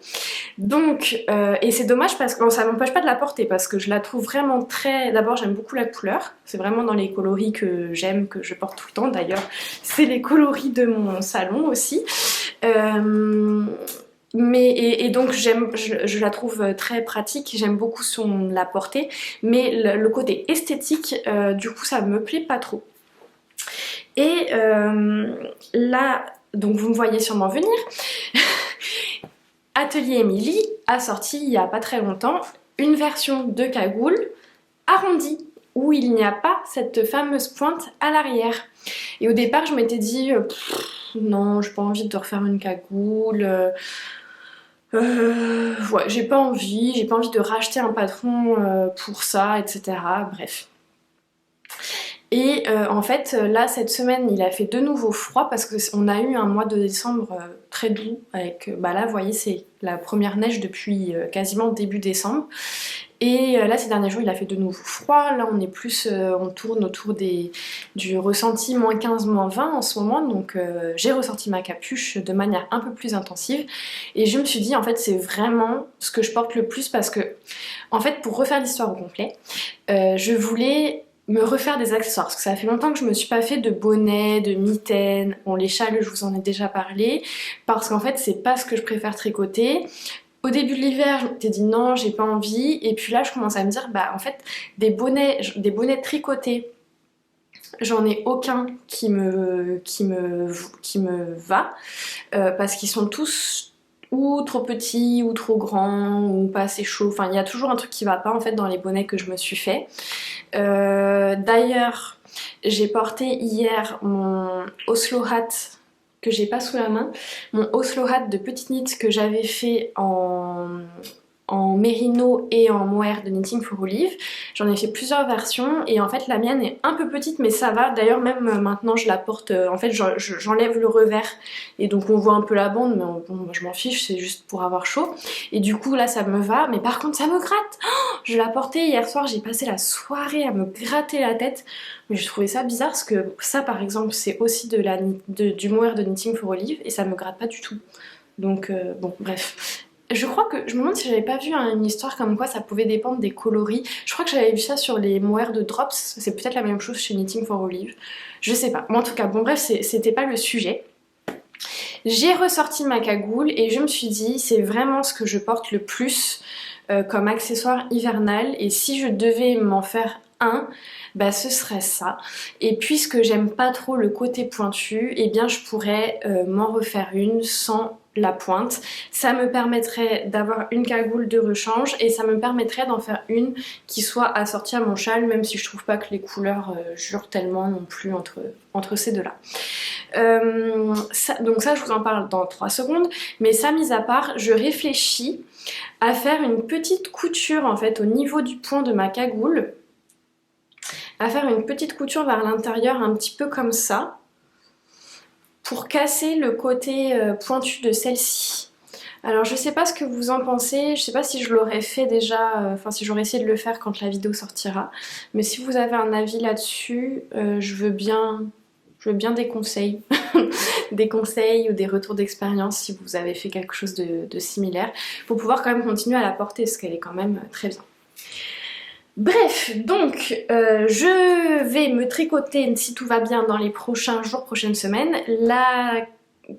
Speaker 1: Donc et c'est dommage parce que ça m'empêche pas de la porter parce que je la trouve vraiment très... D'abord j'aime beaucoup la couleur, c'est vraiment dans les coloris que j'aime, que je porte tout le temps. D'ailleurs, c'est les coloris de mon salon aussi. Et donc je la trouve très pratique, j'aime beaucoup la portée, mais le côté esthétique, du coup, ça me plaît pas trop. Et là, donc vous me voyez sûrement venir. Atelier Emily a sorti il y a pas très longtemps une version de cagoule arrondie, où il n'y a pas cette fameuse pointe à l'arrière. Et au départ je m'étais dit non, j'ai pas envie de refaire une cagoule, ouais, j'ai pas envie de racheter un patron pour ça, etc. Bref. Et en fait là cette semaine il a fait de nouveau froid parce qu'on a eu un mois de décembre très doux avec, bah là vous voyez c'est la première neige depuis quasiment début décembre. Et là ces derniers jours il a fait de nouveau froid, là on est plus, on tourne autour du ressenti moins 15, moins 20 en ce moment, donc j'ai ressorti ma capuche de manière un peu plus intensive et je me suis dit en fait c'est vraiment ce que je porte le plus parce que en fait pour refaire l'histoire au complet, je voulais me refaire des accessoires parce que ça fait longtemps que je me suis pas fait de bonnet, de mitaines. Bon les châles je vous en ai déjà parlé parce qu'en fait c'est pas ce que je préfère tricoter. Au début de l'hiver, je m'étais dit non, j'ai pas envie. Et puis là, je commence à me dire, bah en fait, des bonnets tricotés, j'en ai aucun qui me va. Parce qu'ils sont tous ou trop petits, ou trop grands, ou pas assez chauds. Enfin, il y a toujours un truc qui va pas en fait dans les bonnets que je me suis fait. D'ailleurs, j'ai porté hier mon Oslo hat que j'ai pas sous la main, mon Oslo hat de petite knit que j'avais fait en mérino et en mohair de Knitting for Olive. J'en ai fait plusieurs versions et en fait la mienne est un peu petite mais ça va. D'ailleurs même maintenant je la porte, en fait j'enlève le revers et donc on voit un peu la bande, mais bon moi je m'en fiche, c'est juste pour avoir chaud. Et du coup là ça me va, mais par contre ça me gratte. Oh, je l'ai porté hier soir, j'ai passé la soirée à me gratter la tête. Mais je trouvais ça bizarre parce que ça par exemple c'est aussi du mohair de Knitting for Olive et ça me gratte pas du tout. Donc bon bref. Je crois que, je me demande si j'avais pas vu une histoire comme quoi ça pouvait dépendre des coloris. Je crois que j'avais vu ça sur les mohair de Drops, c'est peut-être la même chose chez Knitting for Olive. Je sais pas. Moi en tout cas, bon bref, c'était pas le sujet. J'ai ressorti ma cagoule et je me suis dit c'est vraiment ce que je porte le plus comme accessoire hivernal et si je devais m'en faire un, bah ce serait ça. Et puisque j'aime pas trop le côté pointu, eh bien je pourrais m'en refaire une sans la pointe. Ça me permettrait d'avoir une cagoule de rechange et ça me permettrait d'en faire une qui soit assortie à mon châle, même si je trouve pas que les couleurs jurent tellement non plus entre ces deux-là. Donc ça je vous en parle dans 3 secondes, mais ça mis à part, je réfléchis à faire une petite couture en fait au niveau du point de ma cagoule à faire une petite couture vers l'intérieur un petit peu comme ça pour casser le côté pointu de celle-ci. Alors je sais pas ce que vous en pensez, je sais pas si je l'aurais fait déjà, enfin si j'aurais essayé de le faire quand la vidéo sortira, mais si vous avez un avis là-dessus, je veux bien des conseils, des conseils ou des retours d'expérience si vous avez fait quelque chose de similaire, pour pouvoir quand même continuer à la porter parce qu'elle est quand même très bien. Bref, donc je vais me tricoter, si tout va bien dans les prochains jours, prochaines semaines, la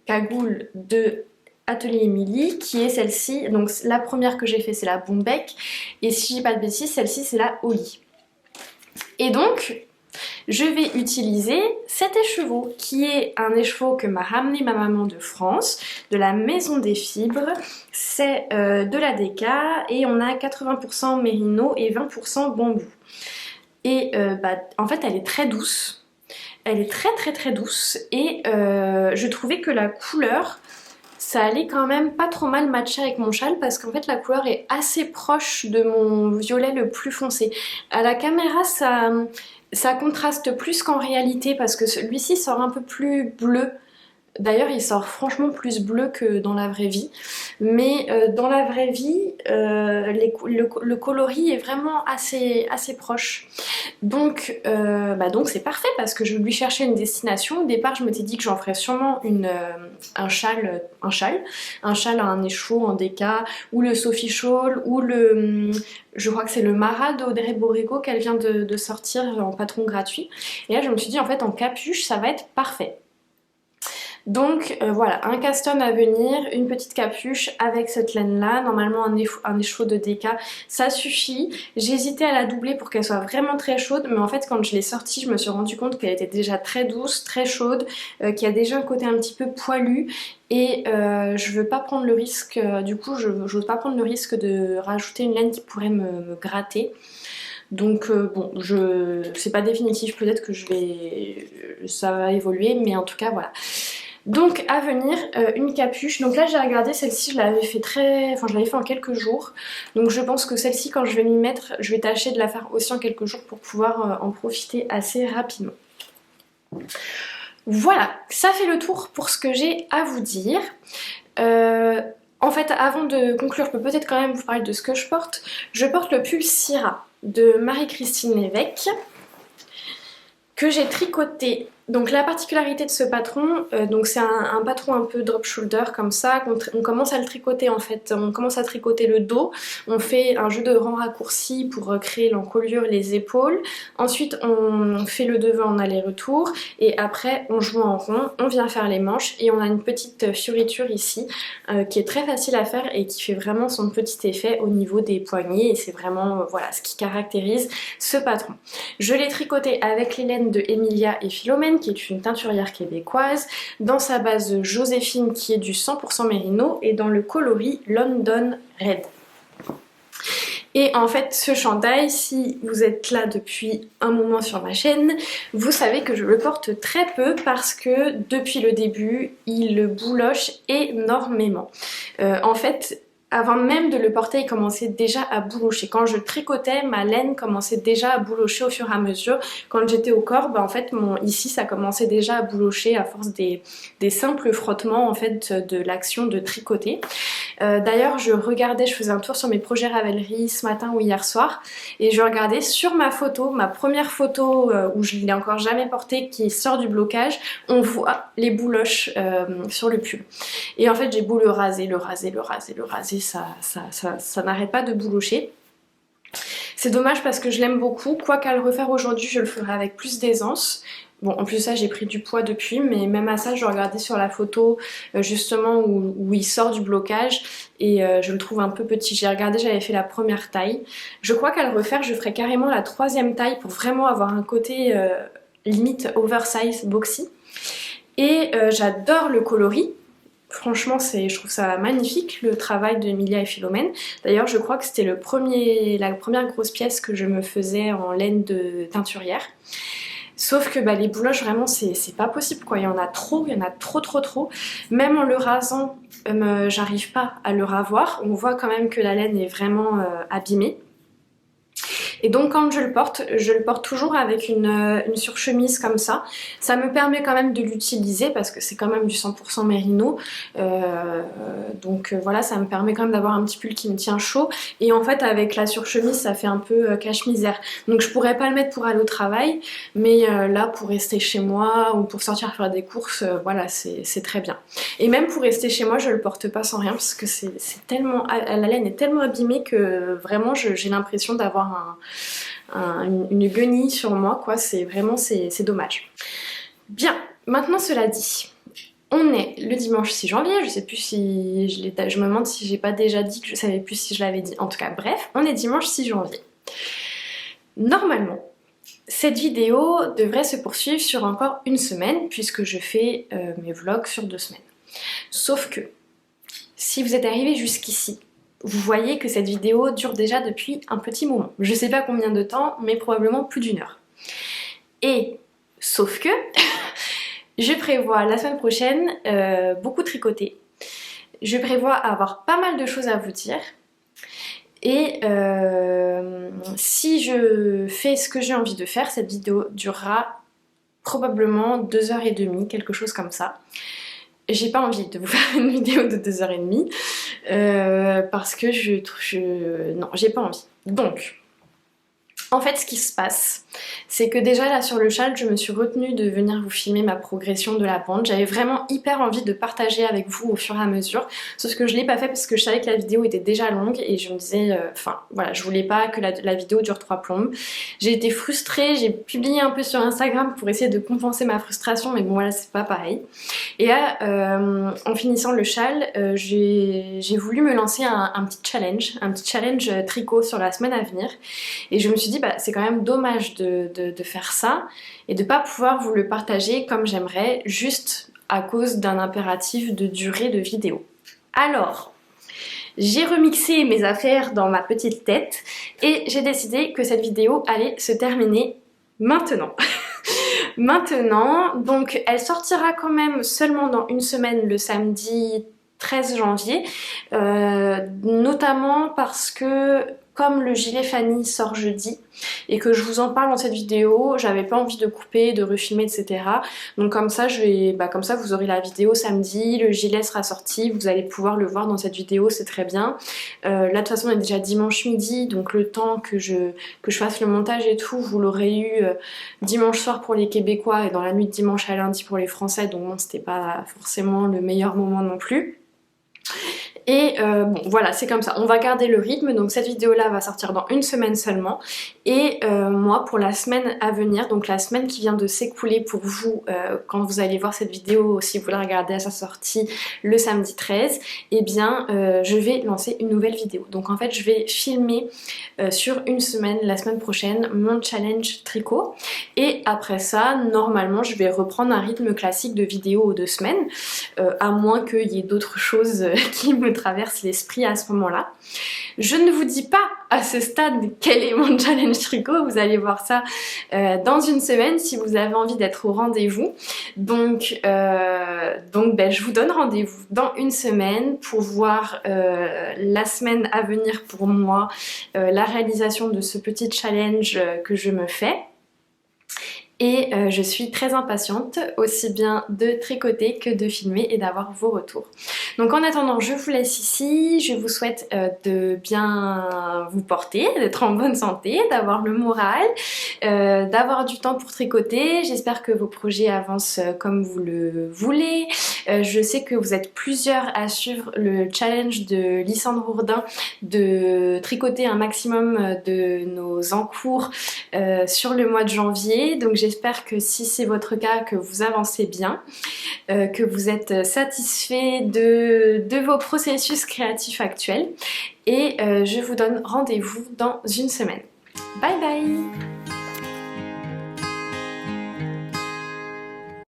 Speaker 1: cagoule de Atelier Émilie, qui est celle-ci. Donc la première que j'ai fait c'est la Bombec, et si j'ai pas de bêtises, celle-ci c'est la Holly. Et donc je vais utiliser cet écheveau qui est un écheveau que m'a ramené ma maman de France, de la Maison des Fibres. C'est de la DECA et on a 80% mérino et 20% bambou. Et en fait elle est très douce, elle est très douce et je trouvais que la couleur ça allait quand même pas trop mal matcher avec mon châle parce qu'en fait la couleur est assez proche de mon violet le plus foncé. À la caméra ça contraste plus qu'en réalité parce que celui-ci sort un peu plus bleu. D'ailleurs il sort franchement plus bleu que dans la vraie vie. Mais dans la vraie vie, le coloris est vraiment assez proche. Donc c'est parfait parce que je lui cherchais une destination. Au départ je m'étais dit que j'en ferais sûrement un châle à un écheveau en déca, ou le Sophie Shawl, ou je crois que c'est le Mara d'Audrey Borrego qu'elle vient de sortir en patron gratuit. Et là je me suis dit en fait en capuche ça va être parfait. Donc voilà, un caston à venir, une petite capuche avec cette laine là, normalement un écheveau de déca, ça suffit. J'ai hésité à la doubler pour qu'elle soit vraiment très chaude, mais en fait quand je l'ai sortie, je me suis rendu compte qu'elle était déjà très douce, très chaude, qu'il y a déjà un côté un petit peu poilu, et je veux pas prendre le risque, du coup j'ose pas prendre le risque de rajouter une laine qui pourrait me gratter. Donc bon, c'est pas définitif, peut-être que ça va évoluer, mais en tout cas voilà. Donc à venir, une capuche. Donc là j'ai regardé, celle-ci je l'avais fait je l'avais fait en quelques jours. Donc je pense que celle-ci quand je vais m'y mettre, je vais tâcher de la faire aussi en quelques jours pour pouvoir en profiter assez rapidement. Voilà, ça fait le tour pour ce que j'ai à vous dire. En fait, avant de conclure, je peux peut-être quand même vous parler de ce que je porte. Je porte le pull Syrah de Marie-Christine Lévesque que j'ai tricoté. Donc la particularité de ce patron, donc c'est un patron un peu drop shoulder comme ça, on commence à le tricoter en fait, on commence à tricoter le dos, on fait un jeu de rangs raccourcis pour créer l'encolure, les épaules, ensuite on fait le devant en aller-retour et après on joue en rond, on vient faire les manches et on a une petite fioriture ici qui est très facile à faire et qui fait vraiment son petit effet au niveau des poignets et c'est vraiment voilà ce qui caractérise ce patron. Je l'ai tricoté avec les laines de Emilia et Philomène qui est une teinturière québécoise, dans sa base Joséphine qui est du 100% mérino et dans le coloris London Red. Et en fait ce chandail, si vous êtes là depuis un moment sur ma chaîne, vous savez que je le porte très peu parce que depuis le début il bouloche énormément. En fait avant même de le porter, il commençait déjà à boulocher. Quand je tricotais, ma laine commençait déjà à boulocher au fur et à mesure. Quand j'étais au corps, en fait, ici, ça commençait déjà à boulocher à force des simples frottements en fait de l'action de tricoter. D'ailleurs, je faisais un tour sur mes projets Ravelry ce matin ou hier soir, et je regardais sur ma photo, ma première photo où je ne l'ai encore jamais portée, qui sort du blocage, on voit les bouloches sur le pull. Et en fait, j'ai beau le raser, ça n'arrête pas de boulocher. C'est dommage parce que je l'aime beaucoup, quoi qu'à le refaire aujourd'hui je le ferai avec plus d'aisance. Bon en plus ça j'ai pris du poids depuis, mais même à ça je regardais sur la photo justement où il sort du blocage et je le trouve un peu petit. J'ai regardé, j'avais fait la première taille. Je crois qu'à le refaire je ferai carrément la troisième taille pour vraiment avoir un côté limite oversize boxy. Et j'adore le coloris. Franchement, je trouve ça magnifique, le travail de Emilia et Philomène. D'ailleurs, je crois que c'était la première grosse pièce que je me faisais en laine de teinturière. Sauf que les bouloches, vraiment, c'est pas possible, quoi. Il y en a trop, trop. Même en le rasant, j'arrive pas à le ravoir. On voit quand même que la laine est vraiment abîmée. Et donc quand je le porte toujours avec une surchemise comme ça. Ça me permet quand même de l'utiliser parce que c'est quand même du 100% mérino. Donc voilà, ça me permet quand même d'avoir un petit pull qui me tient chaud. Et en fait avec la surchemise ça fait un peu cache-misère. Donc je pourrais pas le mettre pour aller au travail, mais là pour rester chez moi ou pour sortir faire des courses, voilà c'est très bien. Et même pour rester chez moi je le porte pas sans rien parce que c'est tellement, la laine est tellement abîmée que vraiment j'ai l'impression d'avoir une guenille sur moi quoi, c'est vraiment c'est dommage. Bien, maintenant cela dit, on est le dimanche 6 janvier, je sais plus si je me demande si j'ai pas déjà dit, que je savais plus si je l'avais dit, en tout cas bref, on est dimanche 6 janvier. Normalement, cette vidéo devrait se poursuivre sur encore une semaine puisque je fais mes vlogs sur 2 semaines. Sauf que, si vous êtes arrivé jusqu'ici, vous voyez que cette vidéo dure déjà depuis un petit moment. Je sais pas combien de temps, mais probablement plus d'1 heure. Et, sauf que, je prévois la semaine prochaine beaucoup tricoter. Je prévois avoir pas mal de choses à vous dire. Et si je fais ce que j'ai envie de faire, cette vidéo durera probablement 2h30, quelque chose comme ça. J'ai pas envie de vous faire une vidéo de 2h30 parce que non, j'ai pas envie. Donc, en fait, ce qui se passe, c'est que déjà là sur le châle, je me suis retenue de venir vous filmer ma progression de la pente. J'avais vraiment hyper envie de partager avec vous au fur et à mesure, sauf que je l'ai pas fait parce que je savais que la vidéo était déjà longue et je me disais, enfin voilà, je voulais pas que la vidéo dure 3 plombes. J'ai été frustrée, j'ai publié un peu sur Instagram pour essayer de compenser ma frustration, mais bon voilà, c'est pas pareil. Et là, en finissant le châle, j'ai voulu me lancer un petit challenge tricot sur la semaine à venir. Et je me suis dit, bah, c'est quand même dommage de faire ça et de pas pouvoir vous le partager comme j'aimerais, juste à cause d'un impératif de durée de vidéo. Alors, j'ai remixé mes affaires dans ma petite tête et j'ai décidé que cette vidéo allait se terminer maintenant. Maintenant, donc elle sortira quand même seulement dans une semaine, le samedi 13 janvier, notamment parce que comme le gilet Fanny sort jeudi et que je vous en parle dans cette vidéo, j'avais pas envie de couper, de refilmer, etc. Donc comme ça, comme ça vous aurez la vidéo samedi, le gilet sera sorti, vous allez pouvoir le voir dans cette vidéo, c'est très bien. Là de toute façon on est déjà dimanche midi, donc le temps que je fasse le montage et tout, vous l'aurez eu dimanche soir pour les Québécois et dans la nuit de dimanche à lundi pour les Français, donc bon c'était pas forcément le meilleur moment non plus. Et bon voilà, c'est comme ça, on va garder le rythme, donc cette vidéo là va sortir dans une semaine seulement. Et moi pour la semaine à venir, donc la semaine qui vient de s'écouler pour vous quand vous allez voir cette vidéo, si vous la regardez à sa sortie le samedi 13, eh bien je vais lancer une nouvelle vidéo. Donc en fait je vais filmer sur une semaine, la semaine prochaine, mon challenge tricot. Et après ça, normalement je vais reprendre un rythme classique de vidéo aux 2 semaines, à moins qu'il y ait d'autres choses qui me traverse l'esprit à ce moment-là. Je ne vous dis pas à ce stade quel est mon challenge tricot, vous allez voir ça dans une semaine si vous avez envie d'être au rendez-vous. Donc ben, je vous donne rendez-vous dans une semaine pour voir la semaine à venir pour moi, la réalisation de ce petit challenge que je me fais. Et je suis très impatiente aussi bien de tricoter que de filmer et d'avoir vos retours. Donc en attendant, je vous laisse ici, je vous souhaite de bien vous porter, d'être en bonne santé, d'avoir le moral, d'avoir du temps pour tricoter. J'espère que vos projets avancent comme vous le voulez. Je sais que vous êtes plusieurs à suivre le challenge de Lysandre Hourdin de tricoter un maximum de nos encours sur le mois de janvier. Donc j'espère que si c'est votre cas, que vous avancez bien, que vous êtes satisfait de vos processus créatifs actuels. Et je vous donne rendez-vous dans une semaine. Bye bye!